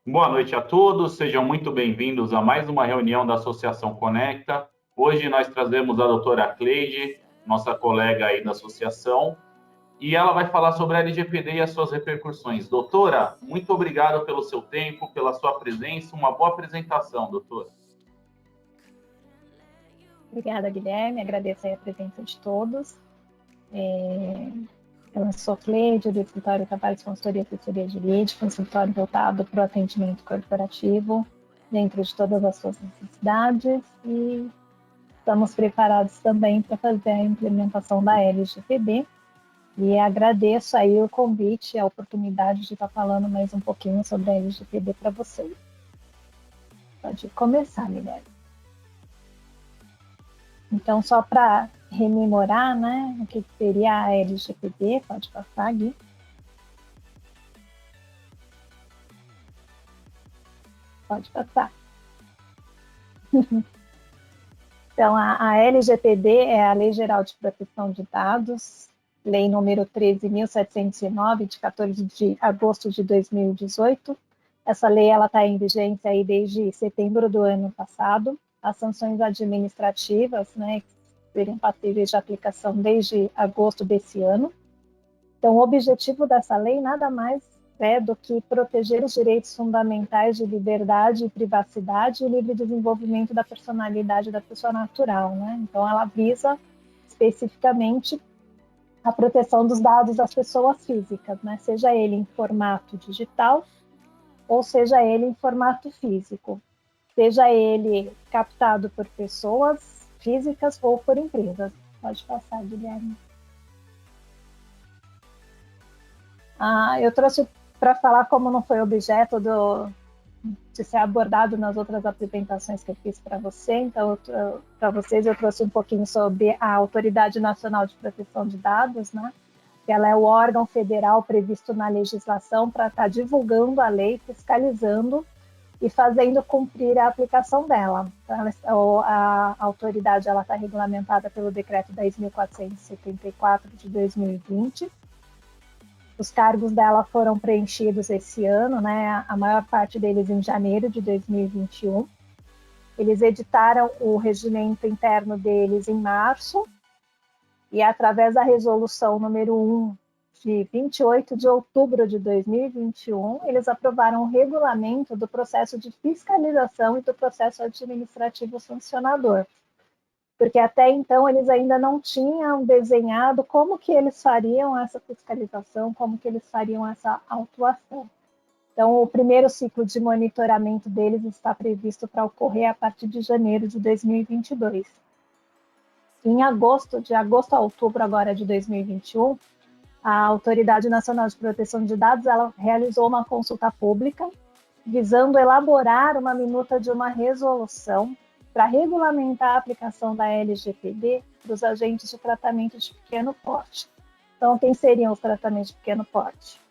Boa noite a todos, sejam muito bem-vindos a mais uma reunião da Associação Conecta. Hoje nós trazemos a doutora Cleide, nossa colega aí da associação, e ela vai falar sobre a LGPD e as suas repercussões. Doutora, muito obrigado pelo seu tempo, pela sua presença, uma boa apresentação, doutora. Obrigada, Guilherme, agradeço aí a presença de todos. Eu sou Cleide, do escritório Trabalho de Consultoria e Assessoria Jurídica, um escritório voltado para o atendimento corporativo, dentro de todas as suas necessidades, e estamos preparados também para fazer a implementação da LGPD, e agradeço aí o convite, a oportunidade de estar falando mais um pouquinho sobre a LGPD para vocês. Pode começar, Guilherme. Então, só para rememorar, né, o que seria a LGPD, pode passar, Gui. Pode passar. Então, a LGPD é a Lei Geral de Proteção de Dados, Lei número 13.709, de 14 de agosto de 2018. Essa lei está em vigência aí desde setembro do ano passado. As sanções administrativas, né, seriam passíveis de aplicação desde agosto desse ano. Então, o objetivo dessa lei nada mais é do que proteger os direitos fundamentais de liberdade e privacidade e o livre desenvolvimento da personalidade da pessoa natural, né? Então, ela visa especificamente a proteção dos dados das pessoas físicas, né? Seja ele em formato digital ou seja ele em formato físico, seja ele captado por pessoas físicas ou por empresas. Pode passar, Guilherme. Eu trouxe para falar como não foi objeto de ser abordado nas outras apresentações que eu fiz para você. Então, para vocês, eu trouxe um pouquinho sobre a Autoridade Nacional de Proteção de Dados, né? Que ela é o órgão federal previsto na legislação para estar divulgando a lei, fiscalizando e fazendo cumprir a aplicação dela. Então, a autoridade está regulamentada pelo Decreto 10.474 de 2020. Os cargos dela foram preenchidos esse ano, né? A maior parte deles em janeiro de 2021. Eles editaram o regimento interno deles em março, e através da resolução número 1, de 28 de outubro de 2021, eles aprovaram o regulamento do processo de fiscalização e do processo administrativo sancionador. Porque até então eles ainda não tinham desenhado como que eles fariam essa fiscalização, como que eles fariam essa autuação. Então, o primeiro ciclo de monitoramento deles está previsto para ocorrer a partir de janeiro de 2022. Em agosto, de agosto a outubro agora de 2021, a Autoridade Nacional de Proteção de Dados ela realizou uma consulta pública visando elaborar uma minuta de uma resolução para regulamentar a aplicação da LGPD para os agentes de tratamento de pequeno porte. Então, quem seriam os tratamentos de pequeno porte?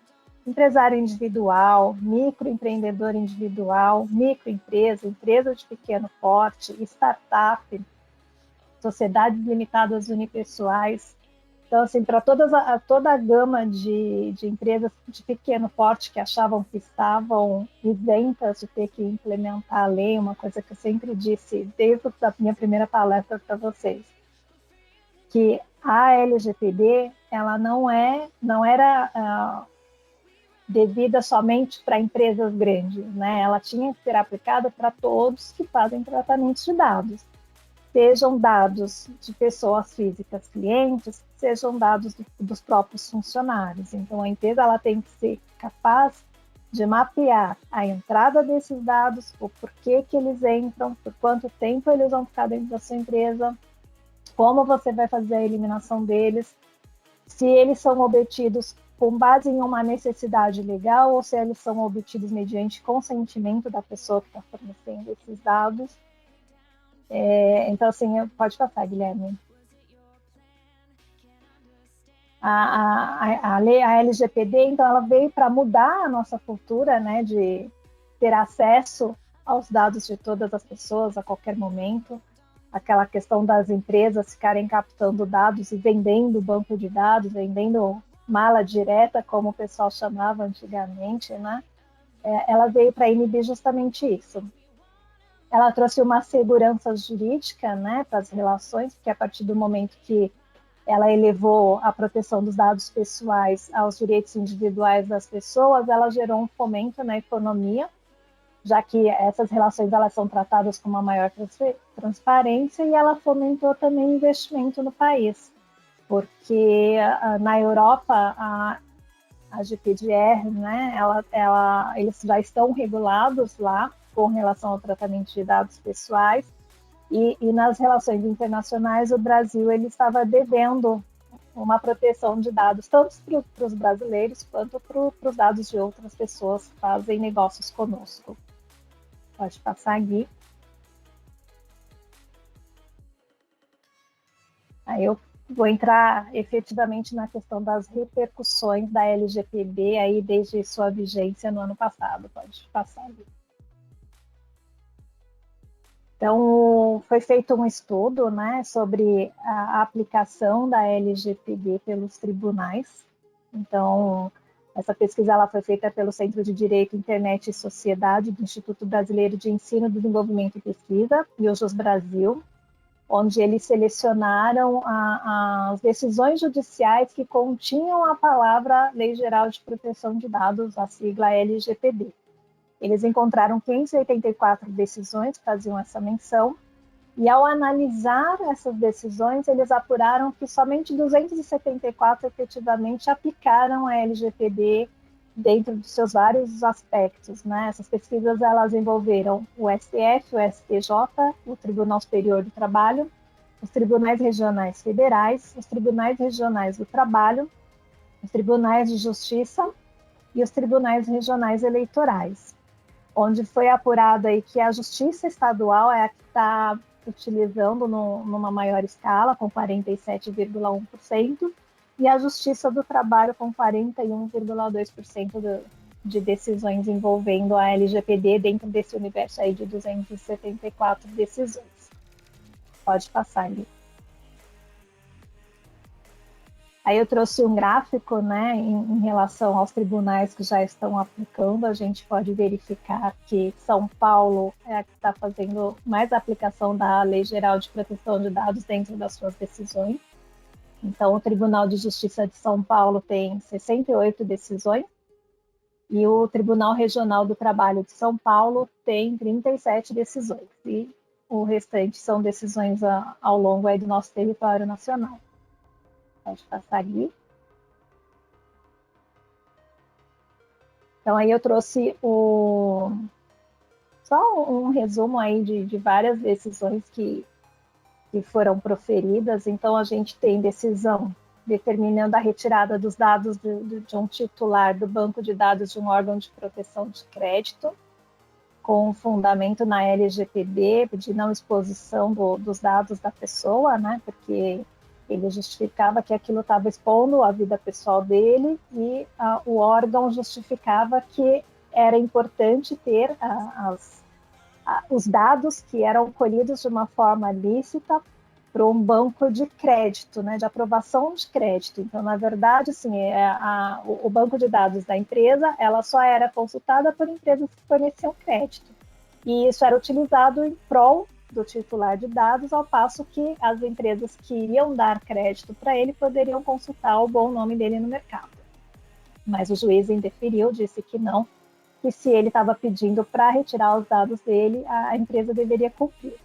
Empresário individual, microempreendedor individual, microempresa, empresa de pequeno porte, startup, sociedades limitadas unipessoais. Então, assim, para toda a gama de empresas de pequeno porte que achavam que estavam isentas de ter que implementar a lei, uma coisa que eu sempre disse desde a minha primeira palestra para vocês, que a LGPD ela não era devida somente para empresas grandes, né? Ela tinha que ser aplicada para todos que fazem tratamentos de dados. Sejam dados de pessoas físicas clientes, sejam dados dos próprios funcionários. Então, a empresa ela tem que ser capaz de mapear a entrada desses dados, o porquê que eles entram, por quanto tempo eles vão ficar dentro da sua empresa, como você vai fazer a eliminação deles, se eles são obtidos com base em uma necessidade legal ou se eles são obtidos mediante consentimento da pessoa que está fornecendo esses dados. Então, assim, pode passar, Guilherme. A LGPD, então, ela veio para mudar a nossa cultura, né, de ter acesso aos dados de todas as pessoas a qualquer momento. Aquela questão das empresas ficarem captando dados e vendendo banco de dados, vendendo mala direta, como o pessoal chamava antigamente, né? ela veio para inibir justamente isso. Ela trouxe uma segurança jurídica, né, para as relações, porque a partir do momento que ela elevou a proteção dos dados pessoais aos direitos individuais das pessoas, ela gerou um fomento na economia, já que essas relações elas são tratadas com uma maior transparência, e ela fomentou também investimento no país, porque na Europa a GPDR, né, eles já estão regulados lá com relação ao tratamento de dados pessoais, e nas relações internacionais o Brasil ele estava devendo uma proteção de dados, tanto para os brasileiros quanto para os dados de outras pessoas que fazem negócios conosco. Pode passar aqui. Aí eu vou entrar efetivamente na questão das repercussões da LGPD aí desde sua vigência no ano passado. Pode passar aqui. Então, foi feito um estudo, né, sobre a aplicação da LGPD pelos tribunais. Então, essa pesquisa ela foi feita pelo Centro de Direito, Internet e Sociedade do Instituto Brasileiro de Ensino, Desenvolvimento e Pesquisa, IOJOS Brasil, onde eles selecionaram as decisões judiciais que continham a palavra Lei Geral de Proteção de Dados, a sigla LGPD. Eles encontraram 584 decisões que faziam essa menção, e ao analisar essas decisões, eles apuraram que somente 274 efetivamente aplicaram a LGPD dentro dos seus vários aspectos, né? Essas pesquisas elas envolveram o STF, o STJ, o Tribunal Superior do Trabalho, os tribunais regionais federais, os tribunais regionais do trabalho, os tribunais de justiça e os tribunais regionais eleitorais, onde foi apurado aí que a justiça estadual é a que está utilizando numa maior escala, com 47,1%, e a Justiça do Trabalho com 41,2% de decisões envolvendo a LGPD dentro desse universo aí de 274 decisões. Pode passar ali. Aí eu trouxe um gráfico, né, em relação aos tribunais que já estão aplicando. A gente pode verificar que São Paulo é a que está fazendo mais aplicação da Lei Geral de Proteção de Dados dentro das suas decisões. Então, o Tribunal de Justiça de São Paulo tem 68 decisões e o Tribunal Regional do Trabalho de São Paulo tem 37 decisões. E o restante são decisões ao longo aí do nosso território nacional. Pode passar ali. Então, aí eu trouxe só um resumo aí de várias decisões que foram proferidas. Então, a gente tem decisão determinando a retirada dos dados de um titular do banco de dados de um órgão de proteção de crédito, com fundamento na LGPD, de não exposição dos dados da pessoa, né? Porque ele justificava que aquilo estava expondo a vida pessoal dele, e o órgão justificava que era importante ter os dados que eram colhidos de uma forma lícita para um banco de crédito, né, de aprovação de crédito. Então, na verdade, assim, o banco de dados da empresa ela só era consultada por empresas que forneciam crédito. E isso era utilizado em prol do titular de dados, ao passo que as empresas que iriam dar crédito para ele poderiam consultar o bom nome dele no mercado. Mas o juiz indeferiu, disse que não, que se ele estava pedindo para retirar os dados dele, a empresa deveria cumprir.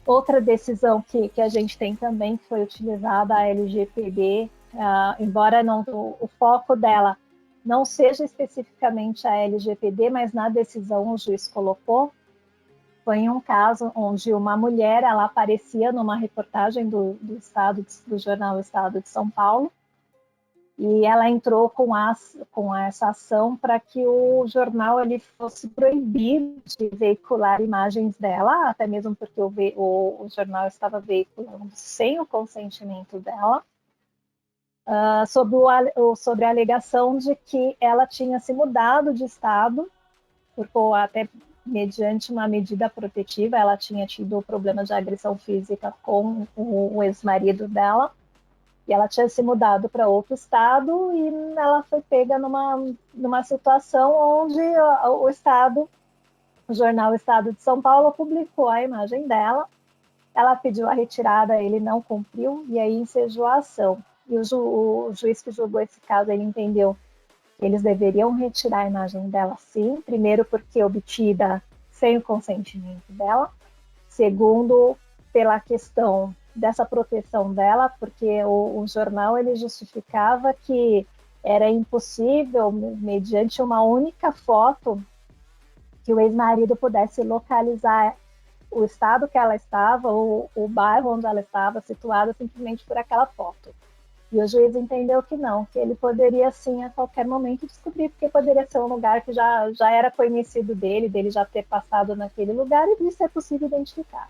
Outra decisão que a gente tem também, que foi utilizada, a LGPD, embora o foco dela não seja especificamente a LGPD, mas na decisão o juiz colocou, foi um caso onde uma mulher ela aparecia numa reportagem do jornal Estado de São Paulo, e ela entrou com essa ação para que o jornal ele fosse proibido de veicular imagens dela, até mesmo porque o jornal estava veiculando sem o consentimento dela, sobre a alegação de que ela tinha se mudado de estado, até mediante uma medida protetiva. Ela tinha tido problema de agressão física com o ex-marido dela, E ela tinha se mudado para outro estado e ela foi pega numa situação onde o jornal Estado de São Paulo publicou a imagem dela. Ela pediu a retirada, ele não cumpriu e aí ensejou a ação. E o juiz que julgou esse caso, ele entendeu que eles deveriam retirar a imagem dela sim, primeiro porque obtida sem o consentimento dela, segundo pela questão dessa proteção dela, porque o jornal ele justificava que era impossível, mediante uma única foto, que o ex-marido pudesse localizar o estado que ela estava, ou o bairro onde ela estava situada, simplesmente por aquela foto. E o juiz entendeu que não, que ele poderia sim a qualquer momento descobrir, porque poderia ser um lugar que já era conhecido dele já ter passado naquele lugar e de ser possível identificar.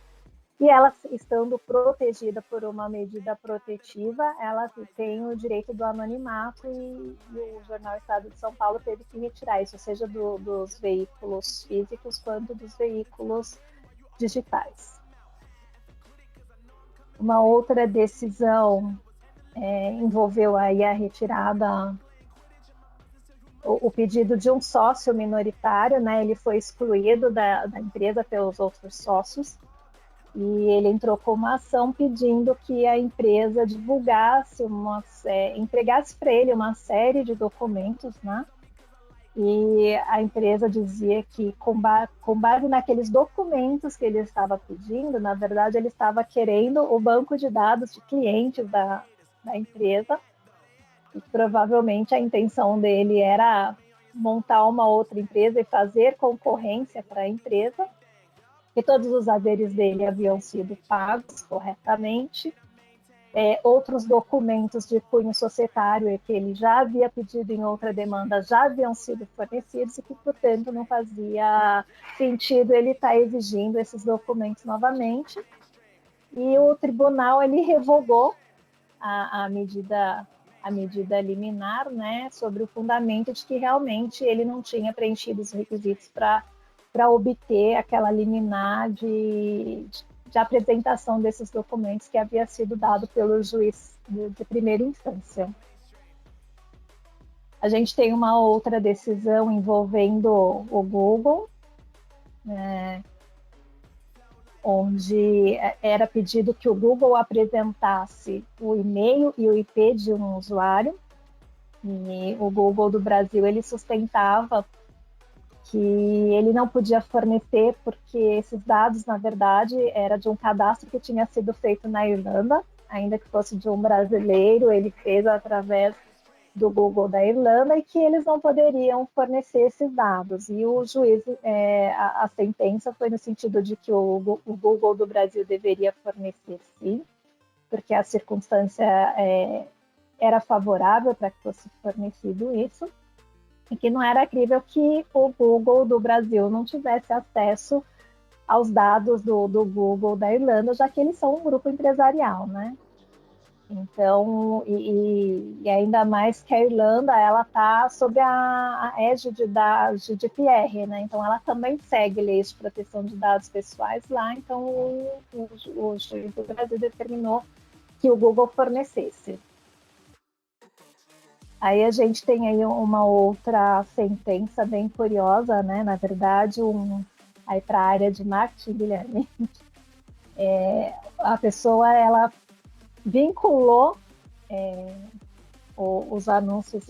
E ela, estando protegida por uma medida protetiva, ela tem o direito do anonimato e o jornal Estado de São Paulo teve que retirar isso, seja dos veículos físicos quanto dos veículos digitais. Uma outra decisão envolveu aí a retirada, o pedido de um sócio minoritário, né? Ele foi excluído da empresa pelos outros sócios e ele entrou com uma ação pedindo que a empresa divulgasse, entregasse para ele uma série de documentos, né? E a empresa dizia que, com base naqueles documentos que ele estava pedindo, na verdade, ele estava querendo o banco de dados de clientes da empresa, e provavelmente a intenção dele era montar uma outra empresa e fazer concorrência para a empresa, que todos os haveres dele haviam sido pagos corretamente. Outros documentos de cunho societário que ele já havia pedido em outra demanda já haviam sido fornecidos e que, portanto, não fazia sentido ele estar exigindo esses documentos novamente. E o tribunal ele revogou a medida liminar, né, sobre o fundamento de que realmente ele não tinha preenchido os requisitos para obter aquela liminar de apresentação desses documentos que havia sido dado pelo juiz de primeira instância. A gente tem uma outra decisão envolvendo o Google, onde era pedido que o Google apresentasse o e-mail e o IP de um usuário, e o Google do Brasil ele sustentava que ele não podia fornecer porque esses dados, na verdade, era de um cadastro que tinha sido feito na Irlanda, ainda que fosse de um brasileiro, ele fez através do Google da Irlanda, e que eles não poderiam fornecer esses dados. E o juiz, a sentença foi no sentido de que o Google do Brasil deveria fornecer sim, porque a circunstância era favorável para que fosse fornecido isso, e que não era crível que o Google do Brasil não tivesse acesso aos dados do Google da Irlanda, já que eles são um grupo empresarial, né? Então, e ainda mais que a Irlanda, ela está sob a égide da GDPR, né? Então, ela também segue leis de proteção de dados pessoais lá. Então, o juiz do Brasil determinou que o Google fornecesse. Aí a gente tem aí uma outra sentença bem curiosa, né? Na verdade, aí para a área de marketing, Guilherme, a pessoa ela vinculou os anúncios,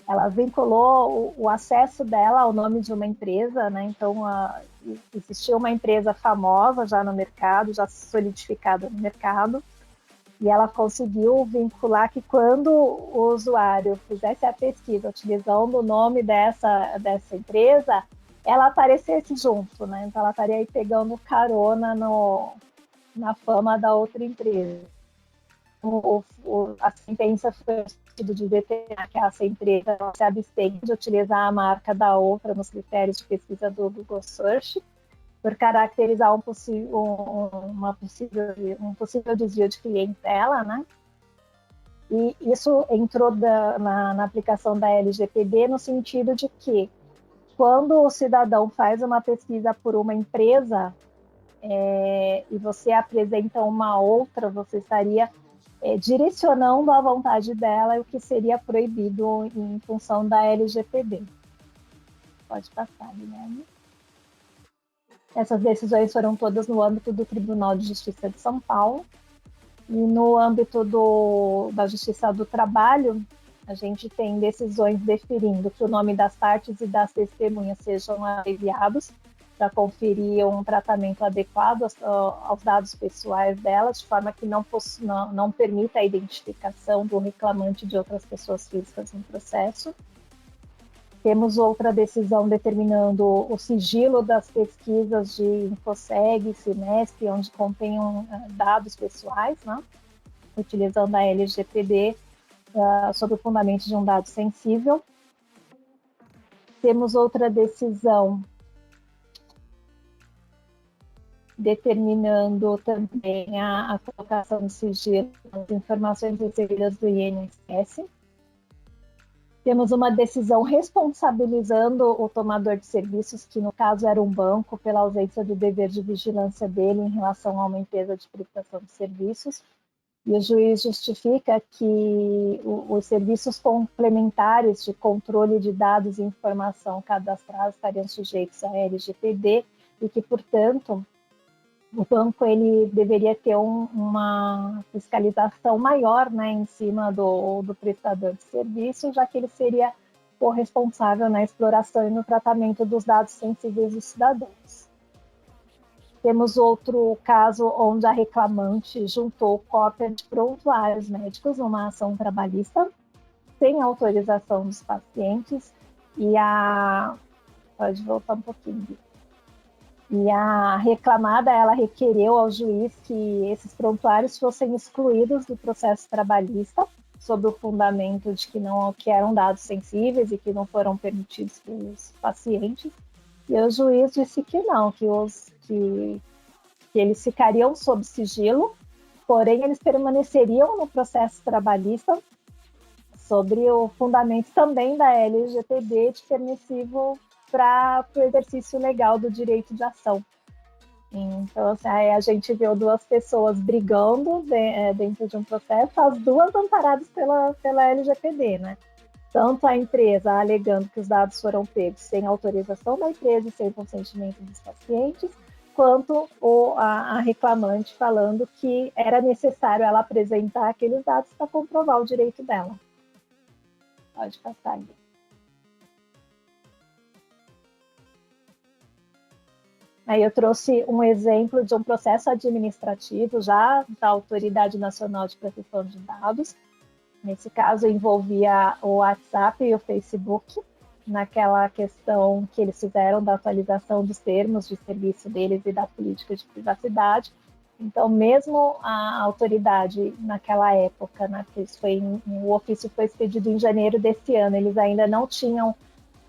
ela vinculou o acesso dela ao nome de uma empresa, né? Então existia uma empresa famosa já no mercado, já solidificada no mercado, e ela conseguiu vincular que quando o usuário fizesse a pesquisa utilizando o nome dessa empresa, ela aparecesse junto, né? Então ela estaria aí pegando carona na fama da outra empresa. A sentença foi no sentido de determinar que essa empresa se abstém de utilizar a marca da outra nos critérios de pesquisa do Google Search, por caracterizar um possível desvio de clientela, né? E isso entrou na aplicação da LGPD no sentido de que, quando o cidadão faz uma pesquisa por uma empresa e você apresenta uma outra, você estaria direcionando a vontade dela o que seria proibido em função da LGPD. Pode passar, Guilherme. Essas decisões foram todas no âmbito do Tribunal de Justiça de São Paulo. E no âmbito da Justiça do Trabalho, a gente tem decisões definindo que o nome das partes e das testemunhas sejam abreviados para conferir um tratamento adequado aos dados pessoais delas, de forma que não permita a identificação do reclamante de outras pessoas físicas no processo. Temos outra decisão determinando o sigilo das pesquisas de InfoSeg, Finesp, onde contenham dados pessoais, né? Utilizando a LGPD sob o fundamento de um dado sensível. Temos outra decisão determinando também a colocação de sigilo das informações recebidas do INSS. Temos uma decisão responsabilizando o tomador de serviços, que no caso era um banco, pela ausência do dever de vigilância dele em relação a uma empresa de prestação de serviços. E o juiz justifica que os serviços complementares de controle de dados e informação cadastrados estariam sujeitos à LGPD e que, portanto, o banco ele deveria ter uma fiscalização maior, né, em cima do prestador de serviço, já que ele seria o responsável na exploração e no tratamento dos dados sensíveis dos cidadãos. Temos outro caso onde a reclamante juntou cópia de prontuários médicos numa ação trabalhista, sem autorização dos pacientes, pode voltar um pouquinho. E a reclamada, ela requereu ao juiz que esses prontuários fossem excluídos do processo trabalhista, sob o fundamento de que eram dados sensíveis e que não foram permitidos pelos pacientes. E o juiz disse que não, que eles ficariam sob sigilo, porém eles permaneceriam no processo trabalhista sobre o fundamento também da LGPD de permissivo para o exercício legal do direito de ação. Então, assim, aí a gente viu duas pessoas brigando dentro de um processo, as duas amparadas pela LGPD, né? Tanto a empresa alegando que os dados foram pegos sem autorização da empresa e sem consentimento dos pacientes, quanto a reclamante falando que era necessário ela apresentar aqueles dados para comprovar o direito dela. Pode passar aí. Aí eu trouxe um exemplo de um processo administrativo já da Autoridade Nacional de Proteção de Dados. Nesse caso, envolvia o WhatsApp e o Facebook, naquela questão que eles fizeram da atualização dos termos de serviço deles e da política de privacidade. Então, mesmo a autoridade, naquela época, né, o ofício foi expedido em janeiro desse ano, eles ainda não tinham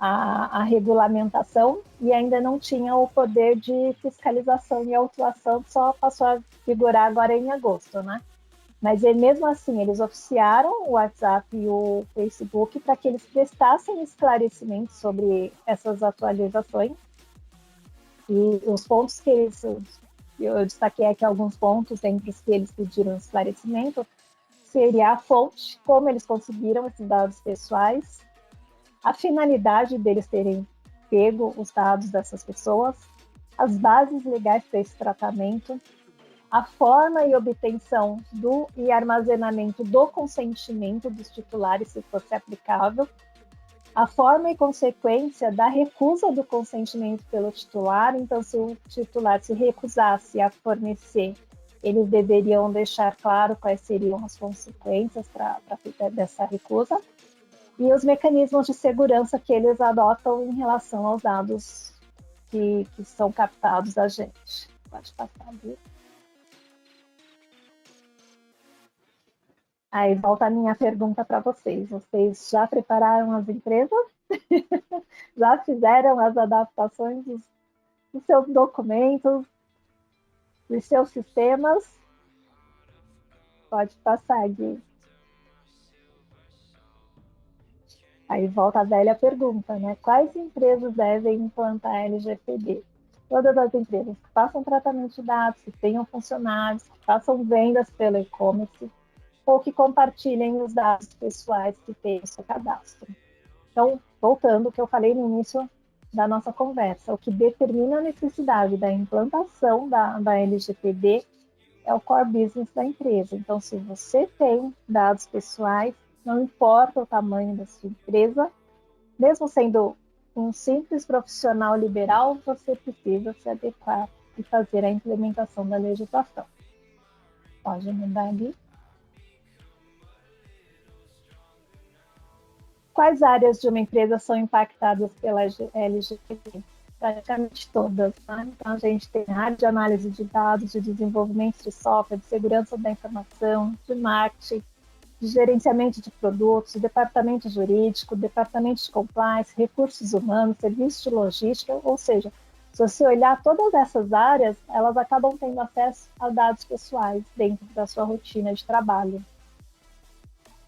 a regulamentação e ainda não tinham o poder de fiscalização e autuação, só passou a vigorar agora em agosto, né? Mas mesmo assim, eles oficiaram o WhatsApp e o Facebook para que eles prestassem esclarecimentos sobre essas atualizações. E os pontos que eu destaquei aqui alguns pontos entre os que eles pediram esclarecimento, seria a fonte, como eles conseguiram esses dados pessoais, a finalidade deles terem pego os dados dessas pessoas, as bases legais para esse tratamento, a forma e obtenção e armazenamento do consentimento dos titulares, se fosse aplicável, a forma e consequência da recusa do consentimento pelo titular. Então, se o titular se recusasse a fornecer, eles deveriam deixar claro quais seriam as consequências dessa recusa, e os mecanismos de segurança que eles adotam em relação aos dados que são captados da gente. Pode passar ali. Aí volta a minha pergunta para vocês. Vocês já prepararam as empresas? Já fizeram as adaptações dos seus documentos, dos seus sistemas? Pode passar, Gui. Aí volta a velha pergunta, né? Quais empresas devem implantar LGPD? Todas as empresas que façam tratamento de dados, que tenham funcionários, que façam vendas pelo e-commerce, ou que compartilhem os dados pessoais que têm no seu cadastro. Então, voltando ao que eu falei no início da nossa conversa, o que determina a necessidade da implantação da LGPD é o core business da empresa. Então, se você tem dados pessoais, não importa o tamanho da sua empresa, mesmo sendo um simples profissional liberal, você precisa se adequar e fazer a implementação da legislação. Pode mudar ali. Quais áreas de uma empresa são impactadas pela LGPD? Praticamente todas. Né? Então, a gente tem a área de análise de dados, de desenvolvimento de software, de segurança da informação, de marketing, de gerenciamento de produtos, departamento jurídico, departamento de compliance, recursos humanos, serviço de logística, ou seja, se você olhar todas essas áreas, elas acabam tendo acesso a dados pessoais dentro da sua rotina de trabalho.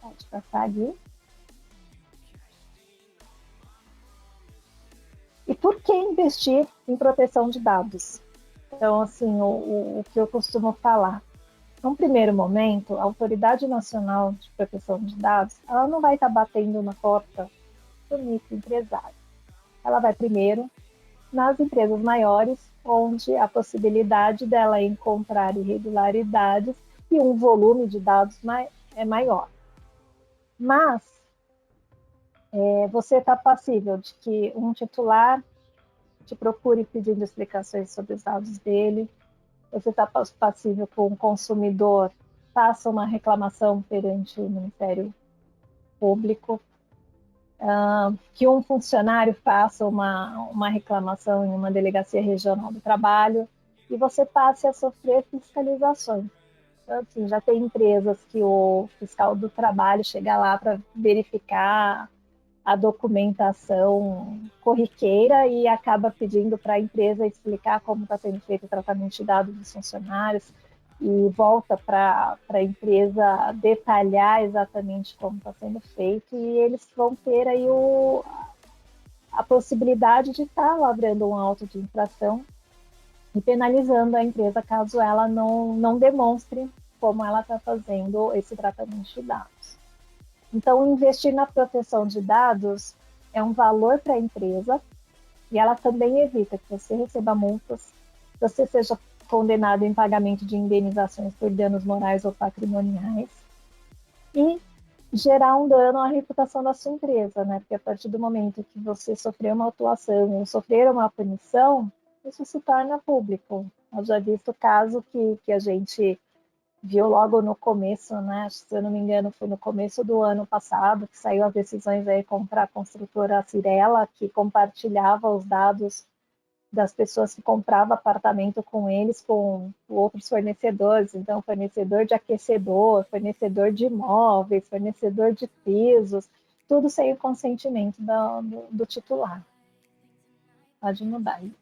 Pode passar ali. E por que investir em proteção de dados? Então, assim, o que eu costumo falar. Num primeiro momento, a Autoridade Nacional de Proteção de Dados, ela não vai estar batendo na porta do microempresário. Ela vai primeiro nas empresas maiores, onde a possibilidade dela encontrar irregularidades e um volume de dados é maior. Mas você está passível de que um titular te procure pedindo explicações sobre os dados dele, você está passível que um consumidor faça uma reclamação perante o Ministério Público, que um funcionário faça uma reclamação em uma delegacia regional do trabalho e você passe a sofrer fiscalizações. Então, assim, já tem empresas que o fiscal do trabalho chega lá para verificar a documentação corriqueira e acaba pedindo para a empresa explicar como está sendo feito o tratamento de dados dos funcionários e volta para a empresa detalhar exatamente como está sendo feito e eles vão ter aí a possibilidade de estar lavrando um auto de infração e penalizando a empresa caso ela não demonstre como ela está fazendo esse tratamento de dados. Então, investir na proteção de dados é um valor para a empresa e ela também evita que você receba multas, que você seja condenado em pagamento de indenizações por danos morais ou patrimoniais e gerar um dano à reputação da sua empresa, né? Porque a partir do momento que você sofrer uma autuação ou sofrer uma punição, isso se torna público. Eu já visto o caso que a gente viu logo no começo, né? Se eu não me engano, foi no começo do ano passado que saiu as decisões aí contra a construtora Cirela, que compartilhava os dados das pessoas que compravam apartamento com eles, com outros fornecedores. Então, fornecedor de aquecedor, fornecedor de imóveis, fornecedor de pisos, tudo sem o consentimento do titular. Pode mudar aí.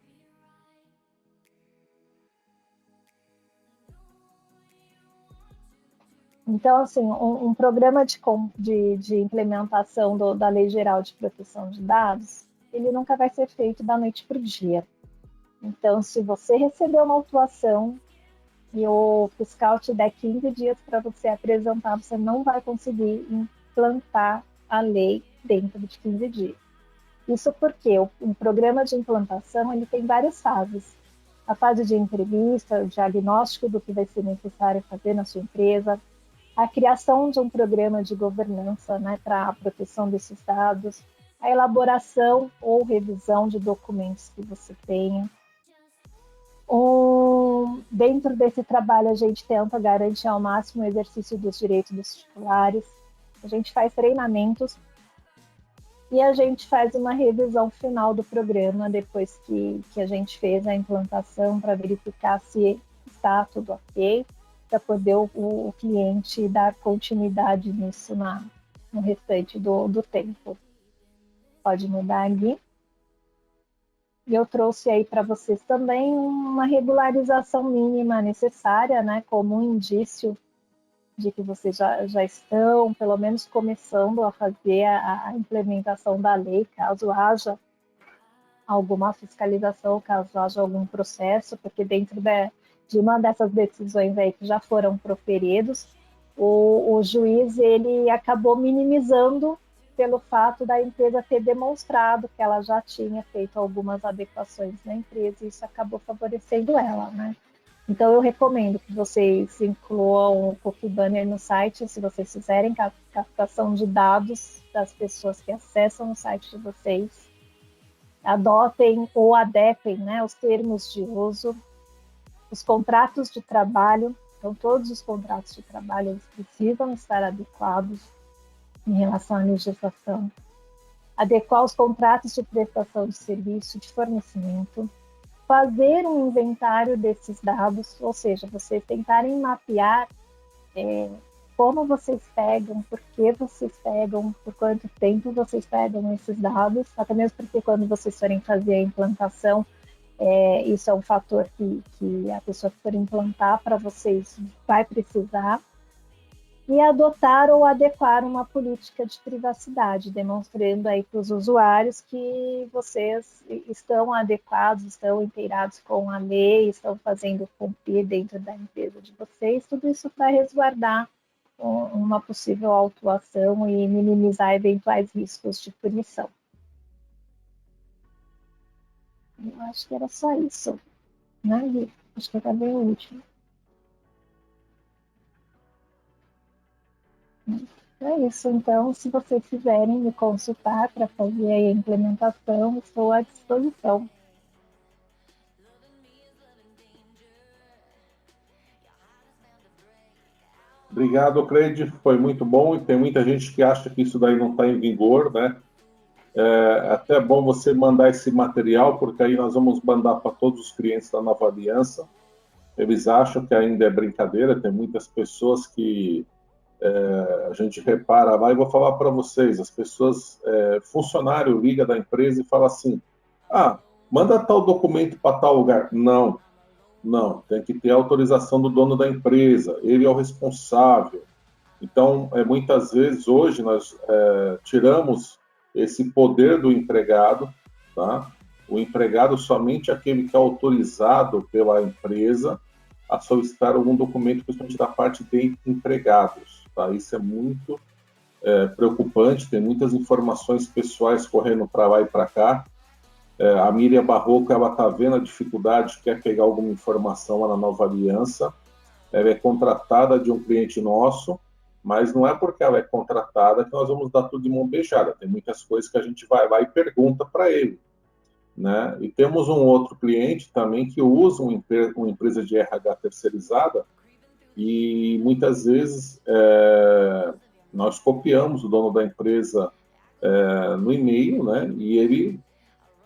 Então, assim, um programa de implementação da Lei Geral de Proteção de Dados, ele nunca vai ser feito da noite para o dia. Então, se você receber uma autuação e o fiscal te der 15 dias para você apresentar, você não vai conseguir implantar a lei dentro de 15 dias. Isso porque um programa de implantação ele tem várias fases. A fase de entrevista, o diagnóstico do que vai ser necessário fazer na sua empresa, a criação de um programa de governança, né, para a proteção desses dados, a elaboração ou revisão de documentos que você tenha. Dentro desse trabalho, a gente tenta garantir ao máximo o exercício dos direitos dos titulares, a gente faz treinamentos e a gente faz uma revisão final do programa depois que a gente fez a implantação para verificar se está tudo ok, para poder o cliente dar continuidade nisso no restante do tempo. Pode mudar ali. E eu trouxe aí para vocês também uma regularização mínima necessária, né, como um indício de que vocês já estão, pelo menos, começando a fazer a implementação da lei, caso haja alguma fiscalização, caso haja algum processo, porque dentro de uma dessas decisões aí que já foram proferidos, o juiz ele acabou minimizando pelo fato da empresa ter demonstrado que ela já tinha feito algumas adequações na empresa, e isso acabou favorecendo ela, né? Então, eu recomendo que vocês incluam o cookie banner no site, se vocês fizerem captação de dados das pessoas que acessam o site de vocês. Adotem ou adequem, né, os termos de uso, os contratos de trabalho. Então, todos os contratos de trabalho eles precisam estar adequados em relação à legislação. Adequar os contratos de prestação de serviço, de fornecimento. Fazer um inventário desses dados, ou seja, vocês tentarem mapear como vocês pegam, por que vocês pegam, por quanto tempo vocês pegam esses dados, até mesmo porque quando vocês forem fazer a implantação, isso é um fator que a pessoa que for implantar para vocês vai precisar. E adotar ou adequar uma política de privacidade, demonstrando aí para os usuários que vocês estão adequados, estão inteirados com a lei, estão fazendo cumprir dentro da empresa de vocês, tudo isso para resguardar uma possível autuação e minimizar eventuais riscos de punição. Eu acho que era só isso, né, Gui? Acho que acabei o último. É isso, então, se vocês quiserem me consultar para fazer a implementação, estou à disposição. Obrigado, Cleide, foi muito bom, e tem muita gente que acha que isso daí não está em vigor, né? É até bom você mandar esse material, porque aí nós vamos mandar para todos os clientes da Nova Aliança. Eles acham que ainda é brincadeira, tem muitas pessoas que a gente repara lá, e vou falar para vocês, as pessoas, funcionário liga da empresa e fala assim, manda tal documento para tal lugar. Não, tem que ter autorização do dono da empresa, ele é o responsável. Então, muitas vezes, hoje, nós tiramos esse poder do empregado, tá? O empregado somente é aquele que é autorizado pela empresa a solicitar algum documento, principalmente da parte de empregados, tá? Isso é muito preocupante, tem muitas informações pessoais correndo para lá e para cá. A Miriam Barroco, ela está vendo a dificuldade, quer pegar alguma informação lá na Nova Aliança, ela é contratada de um cliente nosso, mas não é porque ela é contratada que nós vamos dar tudo de mão beijada. Tem muitas coisas que a gente vai lá e pergunta para ele, né? E temos um outro cliente também que usa uma empresa de RH terceirizada e muitas vezes nós copiamos o dono da empresa no e-mail, né? E ele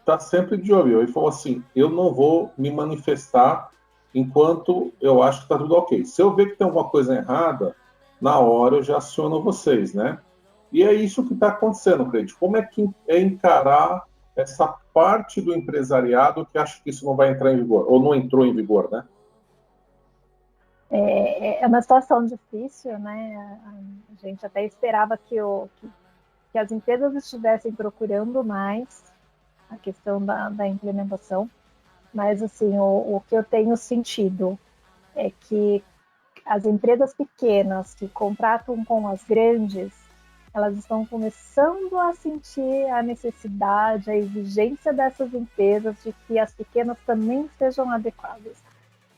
está sempre de olho. Ele falou assim, eu não vou me manifestar enquanto eu acho que está tudo ok. Se eu ver que tem alguma coisa errada, na hora eu já aciono vocês, né? E é isso que está acontecendo, Cleide. Como é que é encarar essa parte do empresariado que acha que isso não vai entrar em vigor, ou não entrou em vigor, né? É uma situação difícil, né? A gente até esperava que as empresas estivessem procurando mais a questão da implementação, mas assim, o que eu tenho sentido é que as empresas pequenas que contratam com as grandes, elas estão começando a sentir a necessidade, a exigência dessas empresas de que as pequenas também estejam adequadas.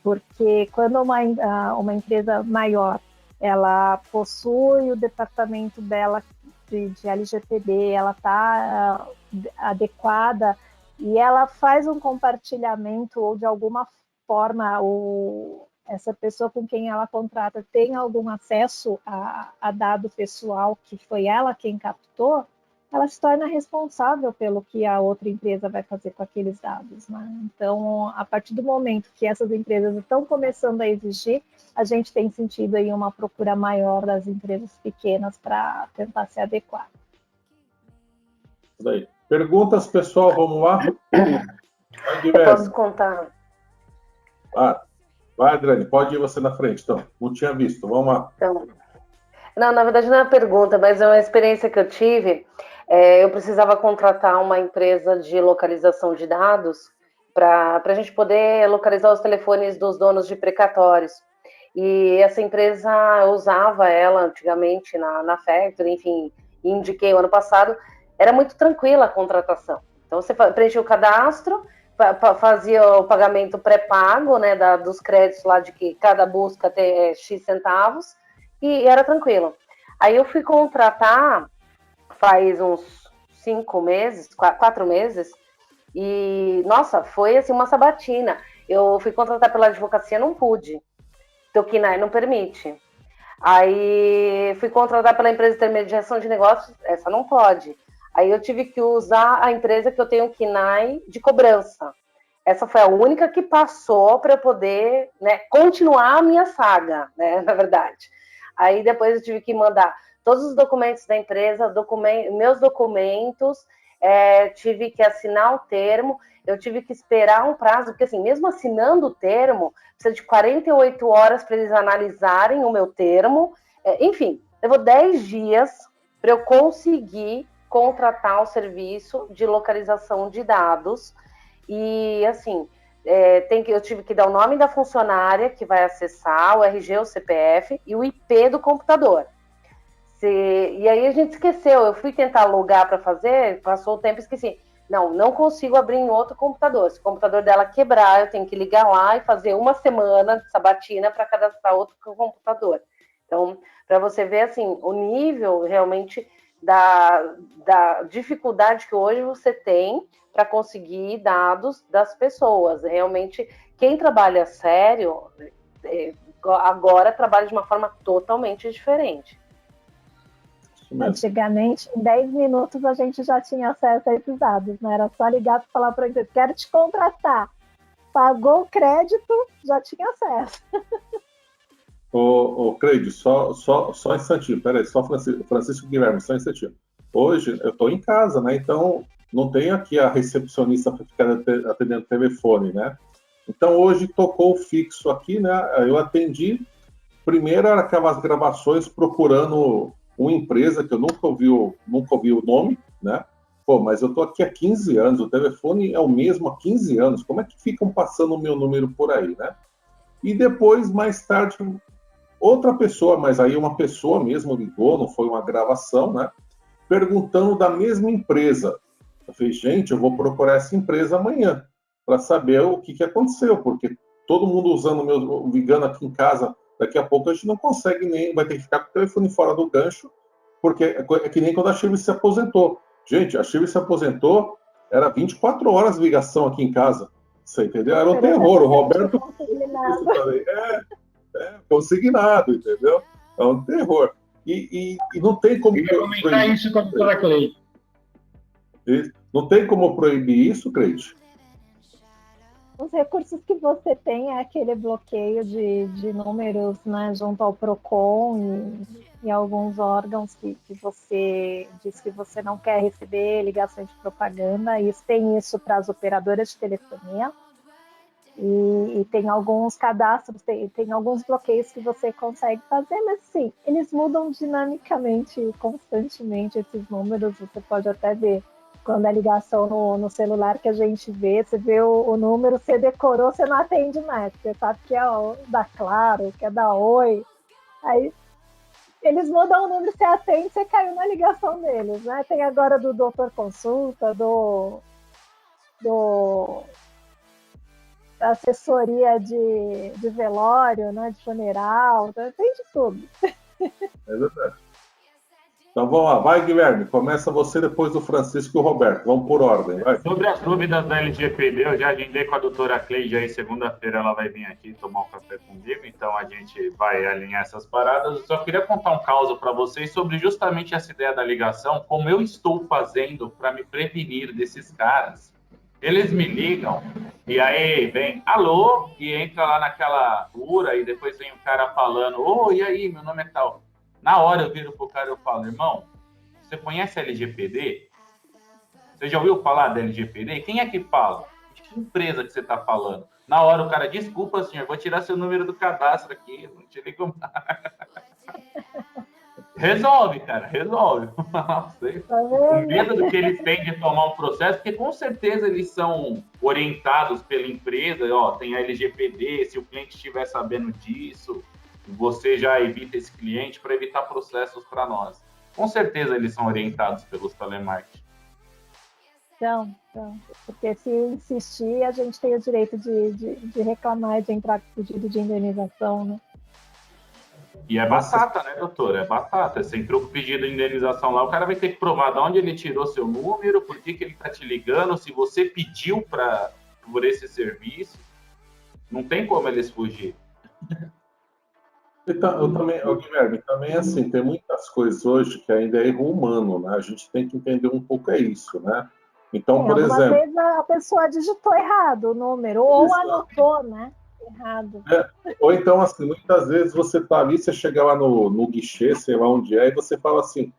Porque quando uma empresa maior, ela possui o departamento dela de LGPD, ela está adequada e ela faz um compartilhamento ou de alguma forma essa pessoa com quem ela contrata tem algum acesso a dado pessoal que foi ela quem captou, ela se torna responsável pelo que a outra empresa vai fazer com aqueles dados, né? Então, a partir do momento que essas empresas estão começando a exigir, a gente tem sentido aí uma procura maior das empresas pequenas para tentar se adequar. Daí. Perguntas, pessoal, vamos lá? Eu posso contar. Vai, Adriane, pode ir você na frente, então. Não tinha visto, vamos lá. Então, não, na verdade não é uma pergunta, mas é uma experiência que eu tive. Eu precisava contratar uma empresa de localização de dados para a gente poder localizar os telefones dos donos de precatórios. E essa empresa, eu usava ela antigamente na Factory, enfim, indiquei o ano passado, era muito tranquila a contratação. Então, você preenchia o cadastro, fazia o pagamento pré-pago, né, dos créditos lá de que cada busca tem X centavos, e era tranquilo. Aí eu fui contratar faz uns 5 meses, 4 meses, e, nossa, foi assim uma sabatina. Eu fui contratar pela advocacia, não pude. O KNAI não permite. Aí fui contratar pela empresa de intermediação de negócios, essa não pode. Aí eu tive que usar a empresa que eu tenho KNAI de cobrança. Essa foi a única que passou para eu poder, né, continuar a minha saga, né, na verdade. Aí depois eu tive que mandar todos os documentos da empresa, meus documentos, tive que assinar o termo, eu tive que esperar um prazo, porque assim, mesmo assinando o termo, precisa de 48 horas para eles analisarem o meu termo. Enfim, levou 10 dias para eu conseguir contratar o serviço de localização de dados. E, assim, eu tive que dar o nome da funcionária que vai acessar, o RG, o CPF e o IP do computador. E aí a gente esqueceu, eu fui tentar logar para fazer, passou o tempo e esqueci. Não consigo abrir em outro computador. Se o computador dela quebrar, eu tenho que ligar lá e fazer uma semana de sabatina para cadastrar outro computador. Então, para você ver assim, o nível realmente da dificuldade que hoje você tem para conseguir dados das pessoas. Realmente, quem trabalha sério, agora trabalha de uma forma totalmente diferente. Antigamente, em 10 minutos, a gente já tinha acesso a esses dados, né? Era só ligar para falar para a empresa, quero te contratar. Pagou o crédito, já tinha acesso. Creide, só um instantinho, peraí, só Francisco Guilherme, só um instantinho. Hoje eu estou em casa, né? Então não tenho aqui a recepcionista para ficar atendendo o telefone, né? Então hoje tocou o fixo aqui, né? Eu atendi. Primeiro era aquelas gravações procurando uma empresa que eu nunca ouvi o nome, né? Pô, mas eu tô aqui há 15 anos, o telefone é o mesmo há 15 anos, como é que ficam passando o meu número por aí, né? E depois, mais tarde, outra pessoa, mas aí uma pessoa mesmo ligou, não foi uma gravação, né? Perguntando da mesma empresa. Eu falei, gente, eu vou procurar essa empresa amanhã para saber o que aconteceu, porque todo mundo ligando aqui em casa, daqui a pouco a gente não consegue nem, vai ter que ficar com o telefone fora do gancho, porque é que nem quando a Shirley se aposentou. Gente, a Shirley se aposentou, era 24 horas de ligação aqui em casa. Você entendeu? Era um terror. O Roberto. Consignado, entendeu? É um terror. E não tem como. Eu ia comentar isso com a doutora Cleide. Não tem como proibir isso, Cleide? Os recursos que você tem é aquele bloqueio de números, né, junto ao PROCON e alguns órgãos que você diz que você não quer receber ligações de propaganda. E tem isso para as operadoras de telefonia. E tem alguns cadastros, tem alguns bloqueios que você consegue fazer, mas sim, eles mudam dinamicamente, constantemente esses números. Você pode até ver quando é ligação no celular que a gente vê, você vê o número, você decorou, você não atende mais, você sabe que é da Claro, que é da Oi. Aí eles mudam o número, você atende, você caiu na ligação deles, né? Tem agora do Doutor Consulta, do assessoria de velório, né, de funeral, tem de tudo. É verdade. Então vamos lá, vai Guilherme, começa você depois do Francisco e o Roberto, vamos por ordem, vai. Sobre as dúvidas da LGPD, eu já agendei com a doutora Cleide aí, segunda-feira ela vai vir aqui tomar um café comigo, então a gente vai alinhar essas paradas. Eu só queria contar um caso para vocês sobre justamente essa ideia da ligação, como eu estou fazendo para me prevenir desses caras. Eles me ligam e aí vem alô e entra lá naquela URA e depois vem o cara falando, e aí, meu nome é tal. Na hora eu viro pro cara e eu falo, irmão, você conhece a LGPD? Você já ouviu falar da LGPD? Quem é que fala? De que empresa que você está falando? Na hora o cara, desculpa, senhor, vou tirar seu número do cadastro aqui, não te ligo mais. Resolve, cara, resolve. O medo do que eles têm de tomar um processo, porque com certeza eles são orientados pela empresa, tem a LGPD, se o cliente estiver sabendo disso, você já evita esse cliente para evitar processos para nós. Com certeza eles são orientados pelos telemarketing. Então, porque se insistir, a gente tem o direito de reclamar, de entrar com pedido de indenização, né? E é batata, né, doutor? É batata. Você entrou com pedido de indenização lá, o cara vai ter que provar de onde ele tirou seu número, por que ele está te ligando, se você pediu por esse serviço. Não tem como eles fugir. Eu também, Guilherme, também assim, tem muitas coisas hoje que ainda é erro humano, né? A gente tem que entender um pouco isso, né? Então, por exemplo... Algumas vezes a pessoa digitou errado o número, ou anotou, né? Errado. Ou então, assim, muitas vezes você tá ali, você chega lá no guichê, sei lá onde é, e você fala assim,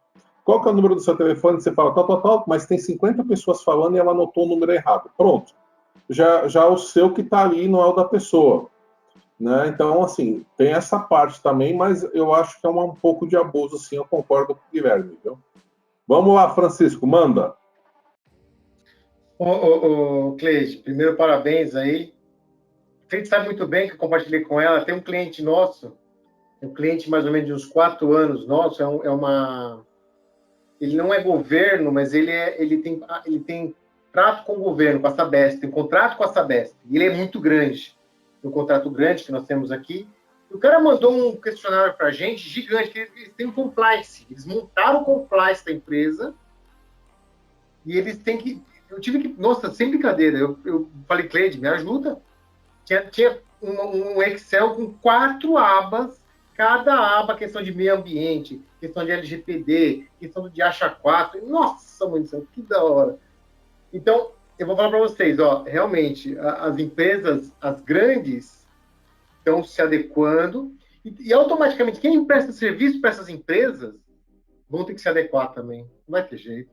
qual que é o número do seu telefone? Você fala, tal, mas tem 50 pessoas falando e ela anotou o número errado. Pronto. Já o seu que tá ali não é o da pessoa. Né? Então, assim, tem essa parte também, mas eu acho que é um pouco de abuso, sim, eu concordo com o Guilherme. Viu? Vamos lá, Francisco, manda. Cleide, primeiro parabéns aí. A gente sabe muito bem que eu compartilhei com ela, tem um cliente nosso, um cliente mais ou menos de uns 4 anos nosso, ele não é governo, mas ele tem trato com o governo, com a Sabesp, tem contrato com a Sabesp, e ele é muito grande. Um contrato grande que nós temos aqui. O cara mandou um questionário para a gente, gigante, que eles têm um compliance. Eles montaram o compliance da empresa e eles têm que... Eu tive que... Nossa, sem brincadeira. Eu falei, Cleide, me ajuda. Tinha um Excel com 4 abas, cada aba questão de meio ambiente, questão de LGPD, questão de ASHA 4. Nossa, mãe do céu, que da hora. Então, eu vou falar para vocês, realmente, as empresas, as grandes, estão se adequando e automaticamente quem presta serviço para essas empresas vão ter que se adequar também. Não vai ter jeito.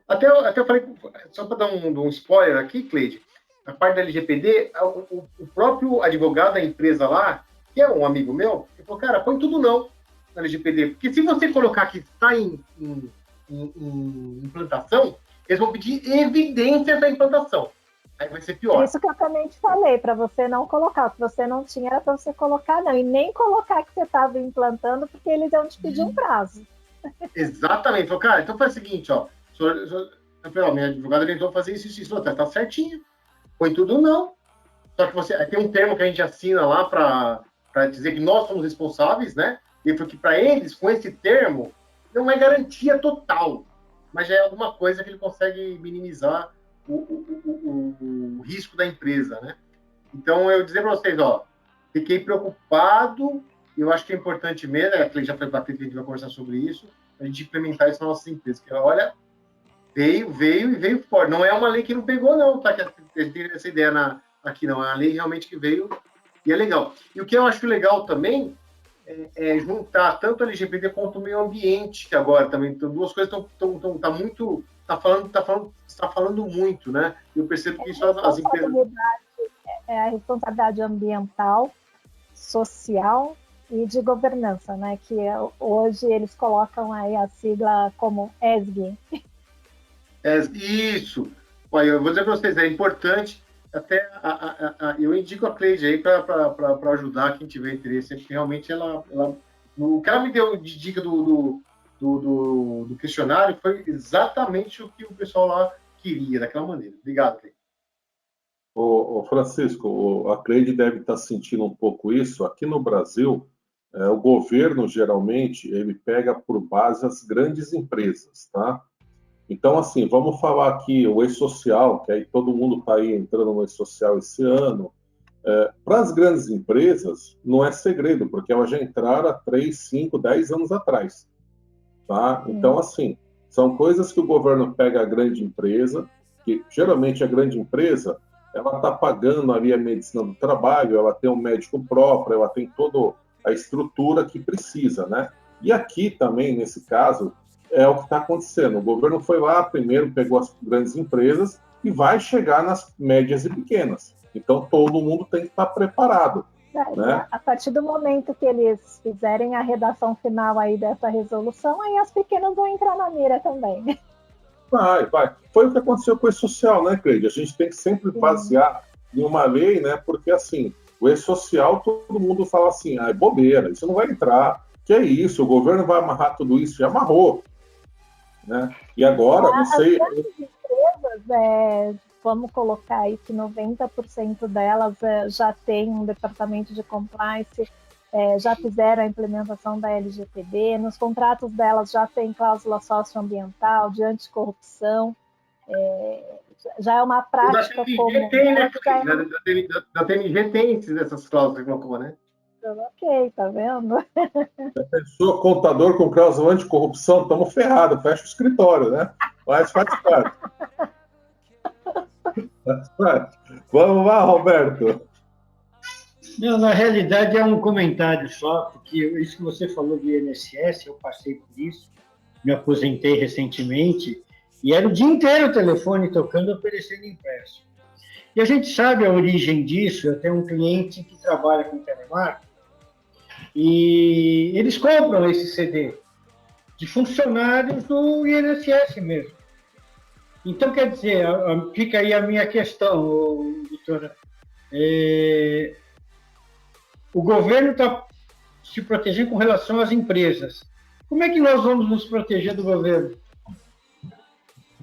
Até eu falei, só para dar um spoiler aqui, Cleide, a parte da LGPD, o próprio advogado da empresa lá, que é um amigo meu, ele falou, cara, põe tudo não na LGPD, porque se você colocar que está em implantação, eles vão pedir evidências da implantação. Aí vai ser pior. Isso que eu também te falei, para você não colocar. O que você não tinha era para você colocar, não. E nem colocar que você estava implantando, porque eles iam te pedir um prazo. Exatamente. Falei, cara, então faz o seguinte, eu falei, minha advogada tentou fazer isso. Tá certinho. Põe tudo não. Só que tem um termo que a gente assina lá para dizer que nós somos responsáveis, né? E porque para eles, com esse termo, não é garantia total. Mas já é alguma coisa que ele consegue minimizar o risco da empresa, né? Então, eu dizer para vocês, fiquei preocupado, eu acho que é importante mesmo, a gente já foi para a gente vai conversar sobre isso, a gente implementar isso nas nossas empresas, que olha, veio forte. Não é uma lei que não pegou, não, tá? Que a gente tem essa ideia aqui, não. É uma lei realmente que veio e é legal. E o que eu acho legal também é juntar tanto a LGBT quanto o meio ambiente, que agora também, então, duas coisas está falando muito, né? Eu percebo que isso as empresas... É a responsabilidade ambiental, social e de governança, né? Que hoje eles colocam aí a sigla como ESG. Isso! Olha, eu vou dizer para vocês, é importante, até eu indico a Cleide aí para ajudar quem tiver interesse, porque realmente o que ela me deu de dica do questionário foi exatamente o que o pessoal lá queria, daquela maneira. Obrigado, Cleide. Ô Francisco, a Cleide deve estar sentindo um pouco isso. Aqui no Brasil, o governo, geralmente, ele pega por base as grandes empresas, tá? Então, assim, vamos falar aqui o E-Social, que aí todo mundo está aí entrando no E-Social esse ano. Para as grandes empresas, não é segredo, porque elas já entraram há 3, 5, 10 anos atrás. Tá? Então, assim, são coisas que o governo pega a grande empresa, que geralmente a grande empresa, ela está pagando ali a medicina do trabalho, ela tem um médico próprio, ela tem toda a estrutura que precisa, né? E aqui também, nesse caso, é o que está acontecendo. O governo foi lá, primeiro pegou as grandes empresas e vai chegar nas médias e pequenas. Então, todo mundo tem que estar preparado. Né? A partir do momento que eles fizerem a redação final aí dessa resolução, aí as pequenas vão entrar na mira também. Vai. Foi o que aconteceu com o E-Social, né, Cleide? A gente tem que sempre basear em uma lei, né? Porque, assim, O E-Social, todo mundo fala assim, é bobeira, isso não vai entrar. Que é isso, o governo vai amarrar tudo isso, já amarrou. Né? E agora, não sei... As grandes empresas, vamos colocar aí que 90% delas já tem um departamento de compliance, já fizeram a implementação da LGPD, nos contratos delas já tem cláusula socioambiental, de anticorrupção, já é uma prática comum. Tem, né? Da TNG tem essas cláusulas que colocou, né? Ok, tá vendo? Sou contador com cláusula anticorrupção, estamos ferrados, fecha o escritório, né? Mas faz parte. Vamos lá, Roberto. Não, na realidade é um comentário só, porque isso que você falou do INSS, eu passei por isso, me aposentei recentemente, e era o dia inteiro o telefone tocando, oferecendo empréstimo. E a gente sabe a origem disso, eu tenho um cliente que trabalha com telemarketing, e eles compram esse CD de funcionários do INSS mesmo. Então, quer dizer, fica aí a minha questão, doutora. O governo está se protegendo com relação às empresas. Como é que nós vamos nos proteger do governo?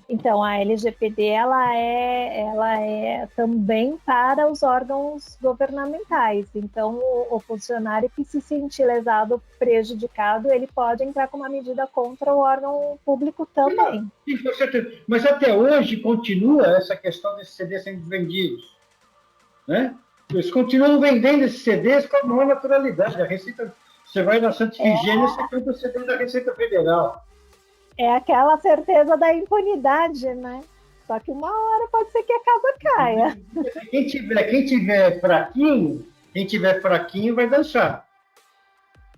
Então, a LGPD ela é também para os órgãos governamentais. Então, o funcionário que se sentir lesado, prejudicado, ele pode entrar com uma medida contra o órgão público também. Sim, com certeza. Mas até hoje continua essa questão desses CDs sendo vendidos, né? Eles continuam vendendo esses CDs com a maior naturalidade. A Receita, você vai na Santa Efigênia, você compra o CD da Receita Federal. É aquela certeza da impunidade, né? Só que uma hora pode ser que a casa caia. Quem tiver fraquinho vai dançar.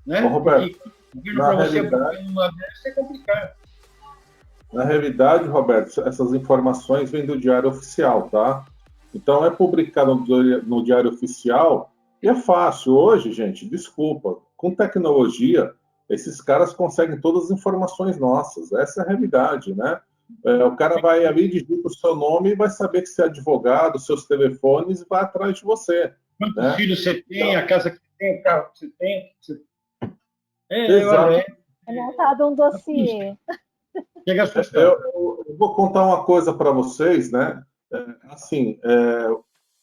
Né? Ô, Roberto, para você uma vez é complicado. Na realidade, Roberto, essas informações vêm do Diário Oficial, tá? Então, é publicado no Diário Oficial e é fácil. Hoje, gente, desculpa, com tecnologia, esses caras conseguem todas as informações nossas. Essa é a realidade, né? O cara vai ali, digita o seu nome e vai saber que você é advogado, seus telefones, e vai atrás de você. Quantos filhos você tem, a casa que você tem, o carro que você tem. Exato. É montado um dossiê. Eu vou contar uma coisa para vocês, né?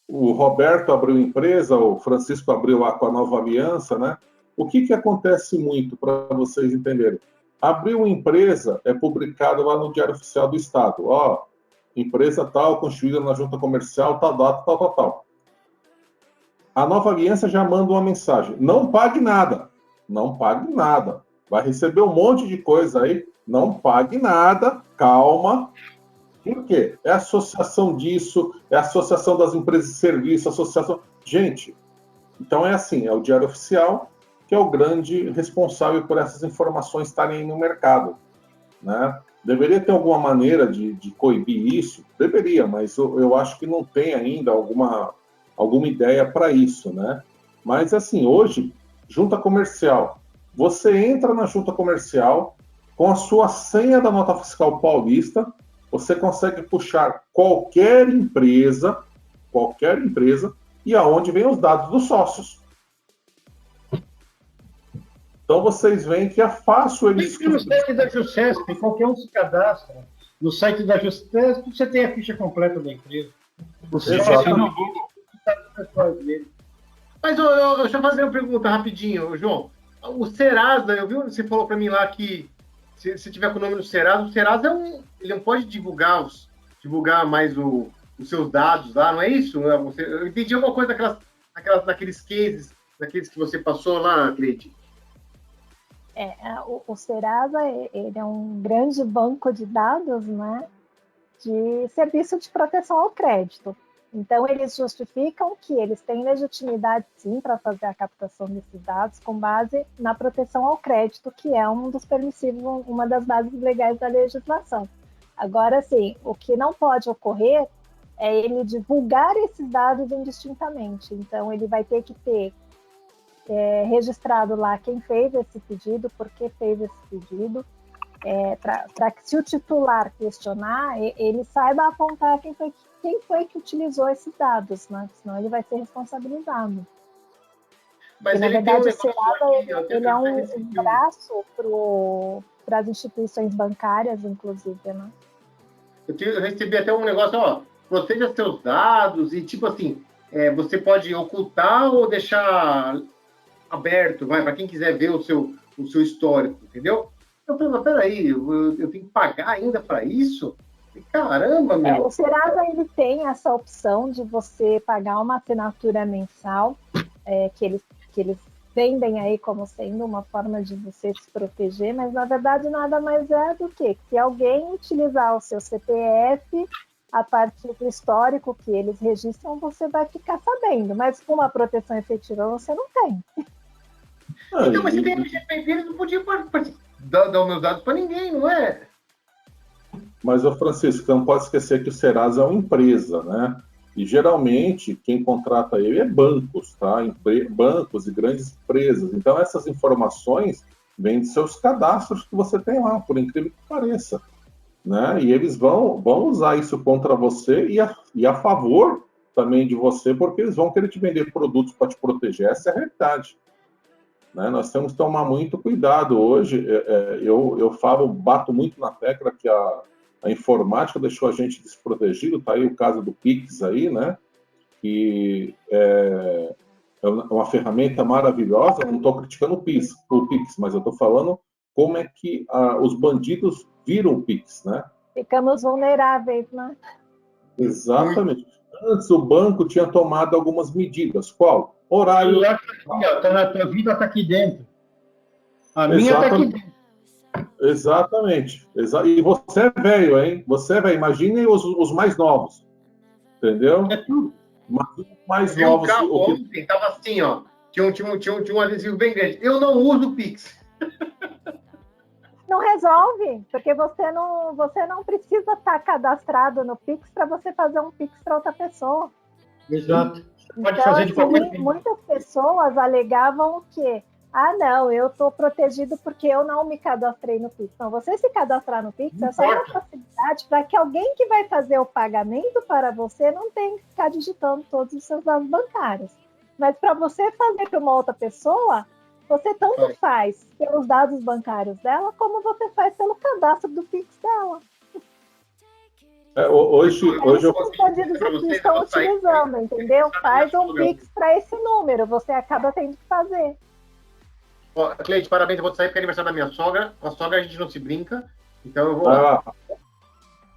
O Roberto abriu empresa, o Francisco abriu lá com a Nova Aliança, né? O que acontece muito, para vocês entenderem? Abriu uma empresa, é publicado lá no Diário Oficial do Estado. Ó, empresa tal, constituída na junta comercial, tal data, tal. A Nova Aliança já manda uma mensagem. Não pague nada. Não pague nada. Vai receber um monte de coisa aí. Não pague nada. Calma. Por quê? É a associação disso, é a associação das empresas de serviço, associação... Gente, então é assim, é o Diário Oficial que é o grande responsável por essas informações estarem no mercado, né? Deveria ter alguma maneira de coibir isso? Deveria, mas eu acho que não tem ainda alguma ideia para isso, né? Mas, assim, hoje, junta comercial. Você entra na junta comercial com a sua senha da nota fiscal paulista, você consegue puxar qualquer empresa, e aonde vem os dados dos sócios. Então, vocês veem que é fácil eles... No site da Jusesp, qualquer um se cadastra. No site da Jusesp, você tem a ficha completa da empresa. Você no Google. Mas deixa eu fazer uma pergunta rapidinho, João. O Serasa, eu vi, você falou para mim lá que se tiver com o nome do Serasa, o Serasa ele não pode divulgar mais os seus dados lá, não é isso? Eu entendi alguma coisa daqueles cases, daqueles que você passou lá, Cleide. O Serasa ele é um grande banco de dados, né, de serviço de proteção ao crédito. Então, eles justificam que eles têm legitimidade, sim, para fazer a captação desses dados com base na proteção ao crédito, que é um dos permissivos, uma das bases legais da legislação. Agora, sim, o que não pode ocorrer é ele divulgar esses dados indistintamente. Então, ele vai ter que ter registrado lá quem fez esse pedido, por que fez esse pedido, para que, se o titular questionar, ele saiba apontar quem foi que utilizou esses dados, né? Senão ele vai ser responsabilizado. Mas E, na ele tem um verdade, o negócio Serasa aqui, ó, ele é um braço para as instituições bancárias, inclusive, né? eu recebi até um negócio, ó, proteja seus dados e, tipo assim, você pode ocultar ou deixar aberto, vai, para quem quiser ver o seu histórico, entendeu? Eu falei, mas peraí, eu tenho que pagar ainda para isso? Caramba, meu! O Serasa ele tem essa opção de você pagar uma assinatura mensal, que eles vendem aí como sendo uma forma de você se proteger, mas na verdade nada mais é do que se alguém utilizar o seu CPF a partir do histórico que eles registram, você vai ficar sabendo, mas com uma proteção efetiva você não tem. Então, mas se tem LGPD, eles não podiam dar os meus dados para ninguém, não é? Mas, ô Francisco, não pode esquecer que o Serasa é uma empresa, né? E geralmente quem contrata ele é bancos, tá? Bancos e grandes empresas. Então essas informações vêm de seus cadastros que você tem lá, por incrível que pareça, né? E eles vão usar isso contra você e a favor também de você, porque eles vão querer te vender produtos para te proteger. Essa é a realidade, né? Nós temos que tomar muito cuidado hoje. Eu bato muito na tecla que a informática deixou a gente desprotegido, tá aí o caso do Pix aí, né? Que é uma ferramenta maravilhosa. Não estou criticando o Pix, mas eu estou falando como é que os bandidos viram o Pix, né? Ficamos vulneráveis, né? Exatamente. Antes o banco tinha tomado algumas medidas. Qual? Horário. Tá na tua vida, está aqui dentro. A minha está aqui dentro. Exatamente. E você é velho, hein? Você é velho. Imagine os mais novos. Entendeu? É tudo. Mas os mais Eu novos. ontem tava assim, ó. Tinha um adesivo bem grande. Eu não uso o Pix. Não resolve, porque você não precisa estar cadastrado no Pix para você fazer um Pix para outra pessoa. Exato. Pode Então, fazer de qualquer assim, muitas pessoas alegavam o quê? Ah, não, eu estou protegido porque eu não me cadastrei no Pix. Então, você se cadastrar no Pix é só uma facilidade para que alguém que vai fazer o pagamento para você não tenha que ficar digitando todos os seus dados bancários. Mas para você fazer para uma outra pessoa, você tanto faz pelos dados bancários dela, como você faz pelo cadastro do Pix dela. Hoje eu os bandidos aqui estão utilizando, entendeu? Faz um Pix para esse número, você acaba tendo que fazer. Cleide, parabéns, eu vou sair porque é aniversário da minha sogra. Com a sogra a gente não se brinca, então eu vou Vai lá. lá.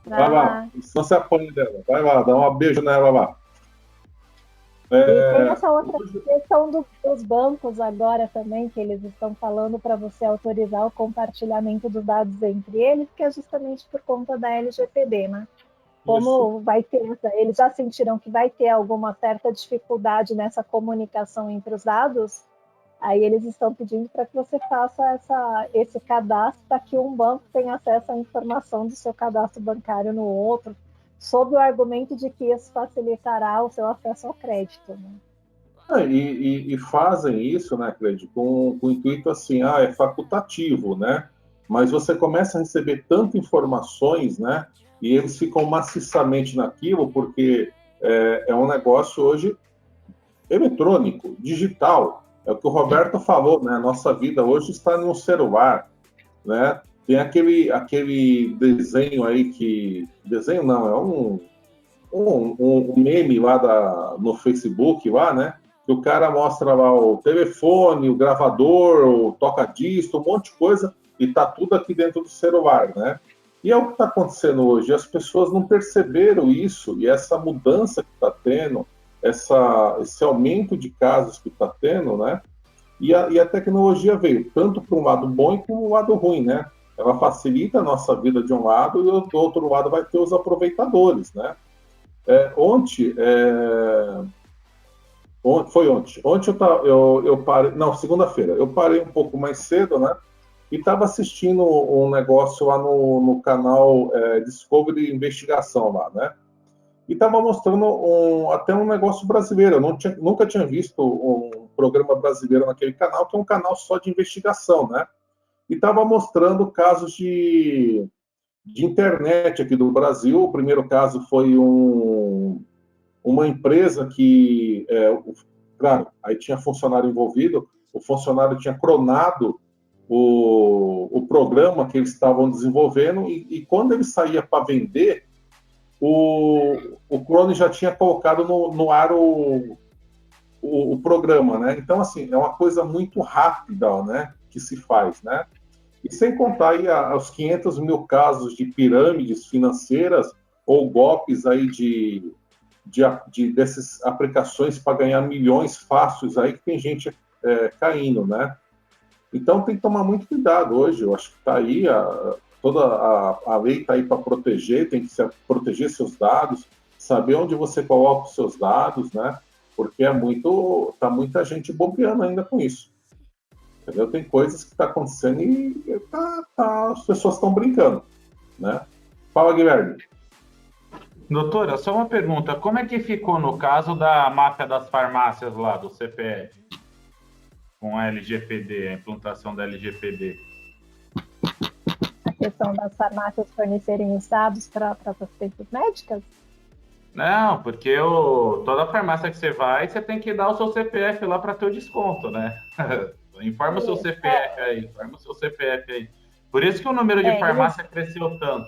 Vai lá. Não se apanhe dela. Vai lá, dá um beijo nela lá. E tem essa outra questão dos bancos agora também, que eles estão falando para você autorizar o compartilhamento dos dados entre eles, que é justamente por conta da LGPD, né? Como vai ter eles já sentiram que vai ter alguma certa dificuldade nessa comunicação entre os dados, aí eles estão pedindo para que você faça esse cadastro para que um banco tenha acesso à informação do seu cadastro bancário no outro, sob o argumento de que isso facilitará o seu acesso ao crédito. Né? E fazem isso, né, Cleide, com o intuito assim, é facultativo, né? Mas você começa a receber tantas informações, né? E eles ficam maciçamente naquilo, porque é um negócio hoje eletrônico, digital. É o que o Roberto falou, né? A nossa vida hoje está no celular, né? Tem aquele desenho aí que... Desenho não, é um meme lá no Facebook, lá, né? Que o cara mostra lá o telefone, o gravador, o toca-disco, um monte de coisa, e tá tudo aqui dentro do celular, né? E é o que está acontecendo hoje. As pessoas não perceberam isso, e essa mudança que está tendo, esse aumento de casos que está tendo, né? E a tecnologia veio tanto para um lado bom e para um lado ruim, né? Ela facilita a nossa vida de um lado, e do outro lado vai ter os aproveitadores, né? Foi ontem. Ontem eu parei... Não, segunda-feira. Eu parei um pouco mais cedo, né? E estava assistindo um negócio lá no canal Discovery Investigação lá, né? E estava mostrando até um negócio brasileiro. Eu nunca tinha visto um programa brasileiro naquele canal, que é um canal só de investigação, né? E estava mostrando casos de internet aqui do Brasil. O primeiro caso foi uma empresa que claro, aí tinha funcionário envolvido, o funcionário tinha cronado o programa que eles estavam desenvolvendo e quando ele saía para vender, o clone já tinha colocado no ar o programa, né? Então, assim, é uma coisa muito rápida, né, que se faz, né? E sem contar aí os 500 mil casos de pirâmides financeiras ou golpes aí dessas aplicações para ganhar milhões fáceis aí que tem gente caindo, né? Então tem que tomar muito cuidado hoje. Eu acho que está aí, toda a lei está aí para proteger, tem que proteger seus dados, saber onde você coloca os seus dados, né? Porque tá muita gente bobeando ainda com isso. Entendeu? Tem coisas que está acontecendo e as pessoas estão brincando, né? Fala, Guilherme. Doutora, só uma pergunta. Como é que ficou no caso da máfia das farmácias lá, do CPF? Com a LGPD, a implantação da LGPD? A questão das farmácias fornecerem os dados para assistências médicas? Não, porque toda farmácia que você vai, você tem que dar o seu CPF lá para ter o desconto, né? Informa o seu CPF aí, informa o seu CPF aí. Por isso que o número de farmácia cresceu tanto.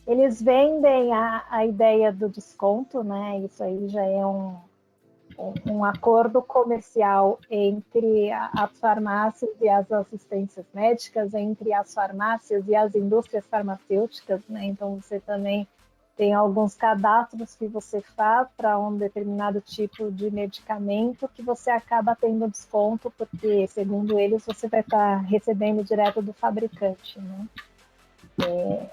Eles vendem a ideia do desconto, né? Isso aí já é um acordo comercial entre as farmácias e as assistências médicas, entre as farmácias e as indústrias farmacêuticas, né? Então, você também tem alguns cadastros que você faz para um determinado tipo de medicamento que você acaba tendo desconto, porque, segundo eles, você vai estar recebendo direto do fabricante, né?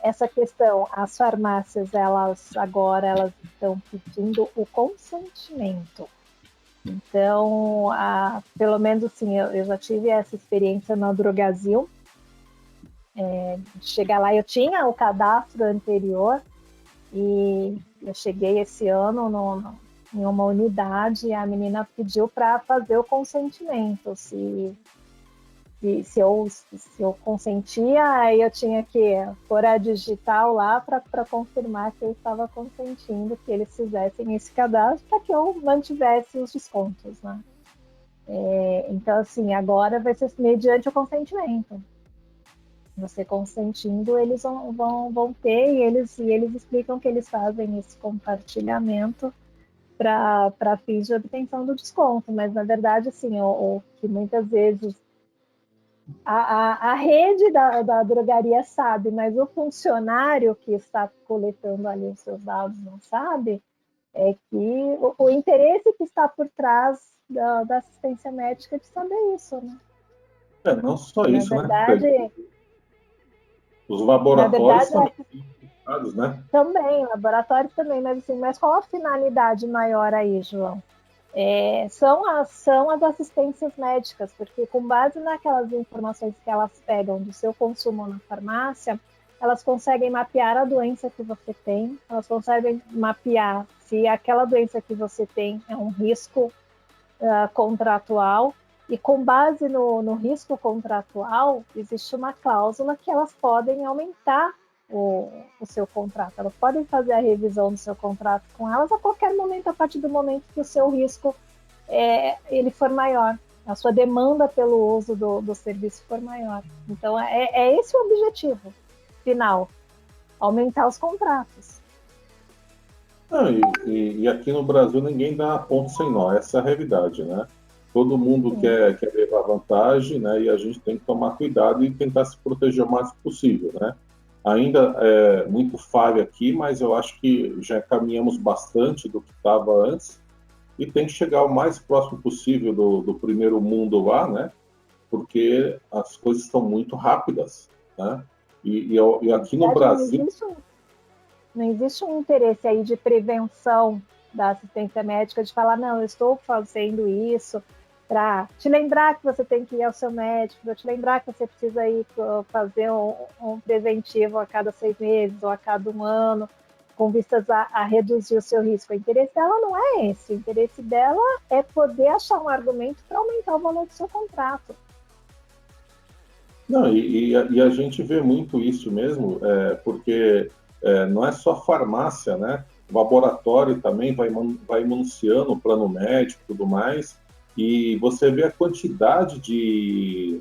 Essa questão, as farmácias, elas estão pedindo o consentimento. Então, pelo menos assim, eu já tive essa experiência na Drogasil. Chegar lá, eu tinha o cadastro anterior e eu cheguei esse ano em uma unidade e a menina pediu para fazer o consentimento. Se eu consentia, aí eu tinha que pôr a digital lá para confirmar que eu estava consentindo que eles fizessem esse cadastro para que eu mantivesse os descontos, né? Então, assim, agora vai ser mediante o consentimento. Você consentindo, eles vão ter e eles explicam que eles fazem esse compartilhamento para fins de obtenção do desconto, mas na verdade, assim, o que muitas vezes a rede da drogaria sabe, mas o funcionário que está coletando ali os seus dados não sabe, é que o interesse que está por trás da assistência médica de saber isso, né? Não só isso, na verdade, né? Os laboratórios também, né? Também, laboratórios também, mas qual a finalidade maior aí, João? São as assistências médicas, porque com base naquelas informações que elas pegam do seu consumo na farmácia, elas conseguem mapear a doença que você tem, elas conseguem mapear se aquela doença que você tem é um risco contratual, e com base no risco contratual, existe uma cláusula que elas podem aumentar o seu contrato. Elas podem fazer a revisão do seu contrato com elas a qualquer momento, a partir do momento que o seu risco ele for maior, a sua demanda pelo uso do serviço for maior. Então, é esse o objetivo final, aumentar os contratos. E aqui no Brasil ninguém dá ponto sem nó, essa é a realidade, né? Todo mundo quer levar vantagem, né? E a gente tem que tomar cuidado e tentar se proteger o mais possível, né? Ainda é muito falha aqui, mas eu acho que já caminhamos bastante do que estava antes e tem que chegar o mais próximo possível do primeiro mundo lá, né? Porque as coisas estão muito rápidas, né? E aqui no Brasil... Não existe um interesse aí de prevenção da assistência médica, de falar, não, eu estou fazendo isso para te lembrar que você tem que ir ao seu médico, para te lembrar que você precisa ir fazer um preventivo a cada 6 meses ou a cada 1 ano, com vistas a reduzir o seu risco. O interesse dela não é esse. O interesse dela é poder achar um argumento para aumentar o valor do seu contrato. Não, e a gente vê muito isso mesmo, porque não é só farmácia, né? laboratório também vai enunciando o plano médico e tudo mais, e você vê a quantidade de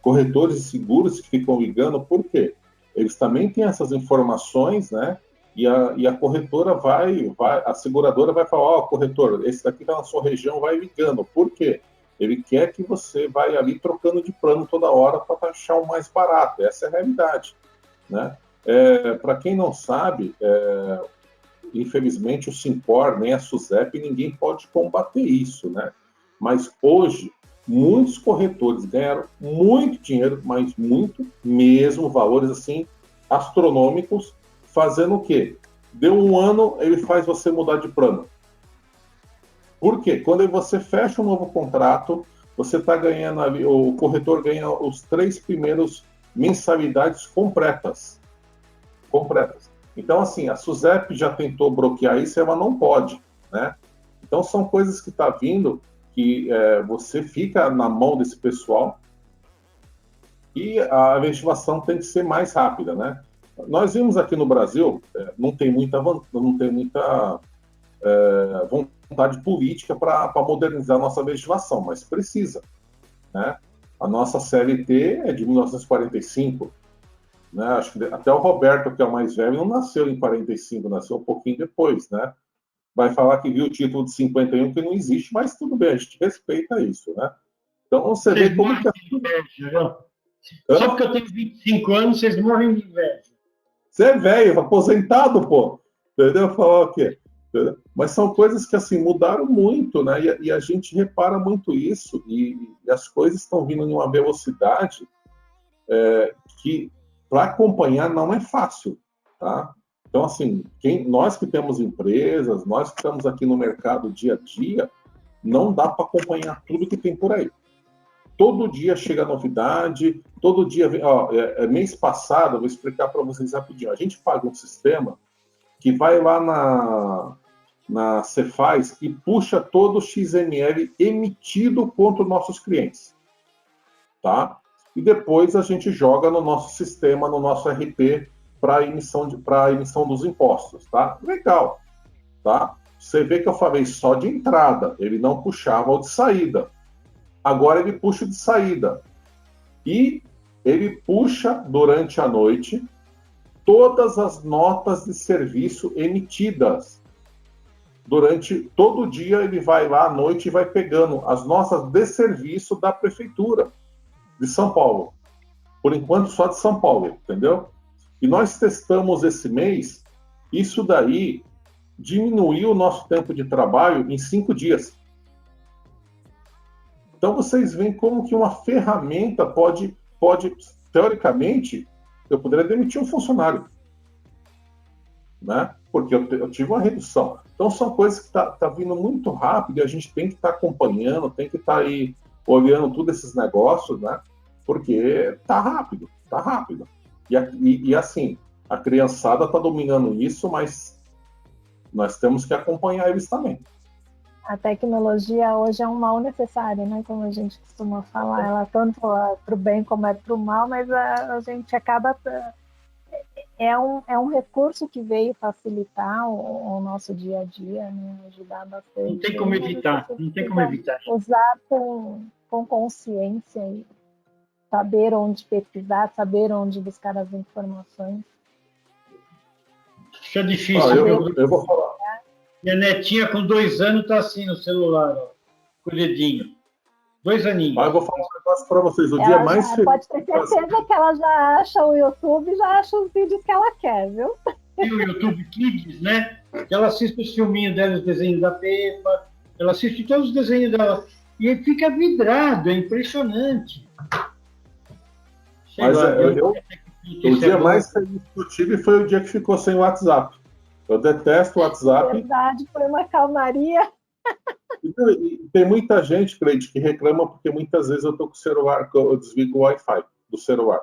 corretores de seguros que ficam ligando, por quê? Eles também têm essas informações, né? E a corretora a seguradora vai falar, ó, corretor, esse daqui está na sua região, vai ligando. Por quê? Ele quer que você vai ali trocando de plano toda hora para achar o mais barato. Essa é a realidade, né? Para quem não sabe, infelizmente o Sincor, nem a SUSEP, ninguém pode combater isso, né? Mas hoje, muitos corretores ganharam muito dinheiro, mas muito mesmo, valores assim astronômicos, fazendo o quê? Deu um ano, ele faz você mudar de plano. Por quê? Quando você fecha um novo contrato, você está ganhando ali, o corretor ganha os 3 primeiros mensalidades completas. Então, assim, a SUSEP já tentou bloquear isso e ela não pode, né? Então, são coisas que estão vindo que você fica na mão desse pessoal e a legislação tem que ser mais rápida, né? Nós vimos aqui no Brasil, não tem muita vontade política para modernizar a nossa legislação, mas precisa, né? A nossa CLT é de 1945, né? Acho que até o Roberto, que é o mais velho, não nasceu em 45, nasceu um pouquinho depois, né? Vai falar que viu o título de 51 que não existe, mas tudo bem, a gente respeita isso, né? Então você vê como que... Só porque eu tenho 25 anos, vocês morrem de inveja. Você é velho, aposentado, pô. Entendeu? Falar o quê? Entendeu? Mas são coisas que, assim, mudaram muito, né? E a gente repara muito isso, e as coisas estão vindo em uma velocidade que, para acompanhar, não é fácil, tá? Então, assim, nós que temos empresas, nós que estamos aqui no mercado dia a dia, não dá para acompanhar tudo que tem por aí. Todo dia chega novidade, todo dia vem... mês passado, vou explicar para vocês rapidinho, a gente paga um sistema que vai lá na Cefaz e puxa todo o XML emitido contra os nossos clientes, tá? E depois a gente joga no nosso sistema, no nosso RP, para a emissão dos impostos, tá? Legal, tá? Você vê que eu falei só de entrada, ele não puxava o de saída. Agora ele puxa o de saída. E ele puxa durante a noite todas as notas de serviço emitidas. Durante todo o dia ele vai lá à noite e vai pegando as notas de serviço da prefeitura de São Paulo. Por enquanto só de São Paulo, entendeu? E nós testamos esse mês, isso daí diminuiu o nosso tempo de trabalho em 5 dias. Então vocês veem como que uma ferramenta pode teoricamente, eu poderia demitir um funcionário, né? Porque eu tive uma redução. Então são coisas que tá vindo muito rápido e a gente tem que estar acompanhando, tem que estar aí olhando todos esses negócios, né? Porque tá rápido. E assim, a criançada está dominando isso, mas nós temos que acompanhar eles também. A tecnologia hoje é um mal necessário, né? Como a gente costuma falar, ela tanto para o bem como é para o mal, mas a gente acaba... É um recurso que veio facilitar o nosso dia a dia, né? Ajudar bastante. Não tem como evitar, não tem como evitar. Usar com consciência e saber onde pesquisar, saber onde buscar as informações. Isso é difícil. Eu vou falar. Minha netinha com 2 anos está assim no celular, ó, com o dedinho. 2 aninhos. Eu vou falar um negócio para vocês. O dia mais feliz... Pode ter certeza que ela já acha o YouTube, já acha os vídeos que ela quer, viu? E o YouTube Kids, né? Ela assiste os filminhos dela, os desenhos da Peppa, ela assiste todos os desenhos dela. E ele fica vidrado, é impressionante. Mas o dia mais feliz que eu tive foi o dia que ficou sem WhatsApp. Eu detesto o WhatsApp. Verdade, foi uma calmaria. E tem muita gente, Cleide, que reclama porque muitas vezes eu estou com o celular, eu desligo o Wi-Fi do celular.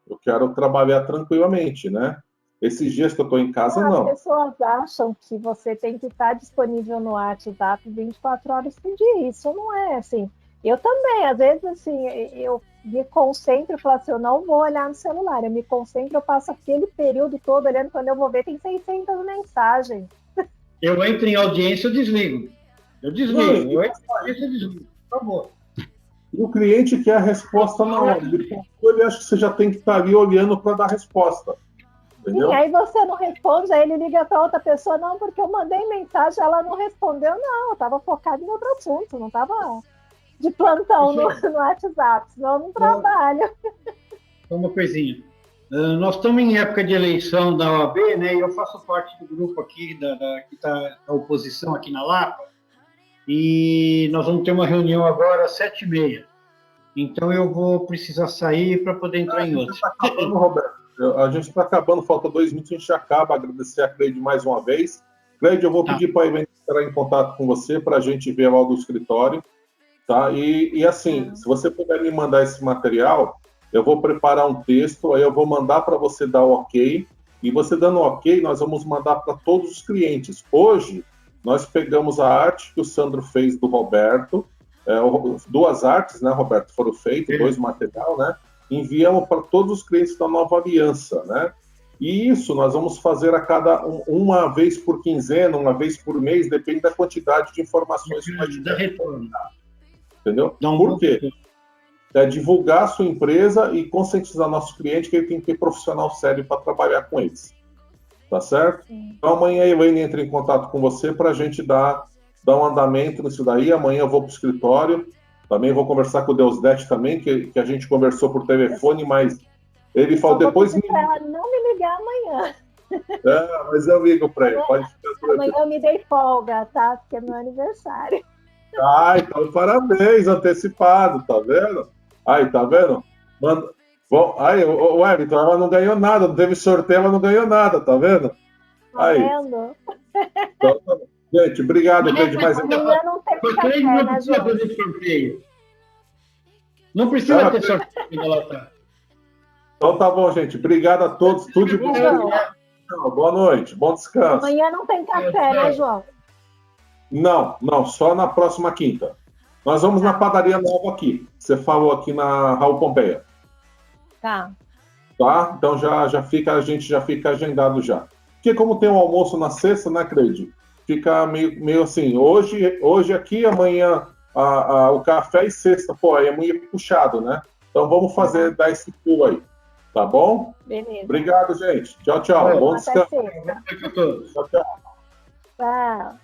Eu quero trabalhar tranquilamente, né? Esses dias que eu estou em casa, não. As pessoas acham que você tem que estar disponível no WhatsApp 24 horas por dia. Isso não é assim. Eu também, às vezes, assim, eu me concentro e falo assim, eu não vou olhar no celular, eu me concentro, eu passo aquele período todo olhando, quando eu vou ver, tem 600 mensagens. Eu entro em audiência, eu desligo. Eu desligo. Não, Eu entro em audiência, eu desligo. Por favor. e o cliente quer a resposta na hora. Ele acha que você já tem que estar ali olhando para dar a resposta. Entendeu? Sim, aí você não responde, aí ele liga para outra pessoa, não, porque eu mandei mensagem, ela não respondeu, não, eu estava focada em outro assunto, não estava de plantão no WhatsApp, senão eu não trabalho. Uma coisinha. Nós estamos em época de eleição da OAB, né? E eu faço parte do grupo aqui, que está a oposição aqui na Lapa, e nós vamos ter uma reunião agora às 7h30. Então eu vou precisar sair para poder entrar em outra. Está acabando, Roberto. A gente está acabando, falta 2 minutos, a gente acaba. Agradecer a Cleide mais uma vez. Cleide, eu vou pedir para a Ivete entrar em contato com você para a gente ver lá do escritório. Tá? E assim, se você puder me mandar esse material, eu vou preparar um texto, aí eu vou mandar para você dar o ok, e você dando ok, nós vamos mandar para todos os clientes. Hoje, nós pegamos a arte que o Sandro fez do Roberto, 2 artes, né, Roberto, foram feitas, 2 material, né, enviamos para todos os clientes da Nova Aliança, né, e isso nós vamos fazer a cada uma vez por quinzena, uma vez por mês, depende da quantidade de informações que nós tivermos. Entendeu? Por quê? É divulgar a sua empresa e conscientizar nosso cliente que ele tem que ter profissional sério para trabalhar com eles. Tá certo? Sim. Então amanhã a Elaine entra em contato com você para a gente dar um andamento nisso daí. Amanhã eu vou para o escritório. Também vou conversar com o Deusdete também, que a gente conversou por telefone, mas ele falou depois... Para ela não me ligar amanhã. Mas eu ligo para ele. Pode ficar amanhã eu me dei folga, tá? Porque é meu aniversário. Então parabéns, antecipado, tá vendo? Aí, tá vendo? Manda... Bom, aí, o Everton, ela não ganhou nada, não teve sorteio, ela não ganhou nada, tá vendo? Tá vendo? Então, gente, obrigado, Cleide. Amanhã não tem café, não né, precisa fazer sorteio. Não precisa ter sorteio quando ela tá. Então tá bom, gente. Obrigado a todos. Tudo de bom. Boa noite, bom descanso. Amanhã não tem café, né, João? Não, só na próxima quinta. Nós vamos na padaria nova aqui. Você falou aqui na Raul Pompeia. Tá. Então a gente já fica agendado já. Porque como tem um almoço na sexta, né, Cleide? Fica meio assim, hoje aqui, amanhã o café e sexta. Pô, aí é muito puxado, né? Então vamos dar esse pulo aí. Tá bom? Beleza. Obrigado, gente. Tchau. Bom descanso. Tchau.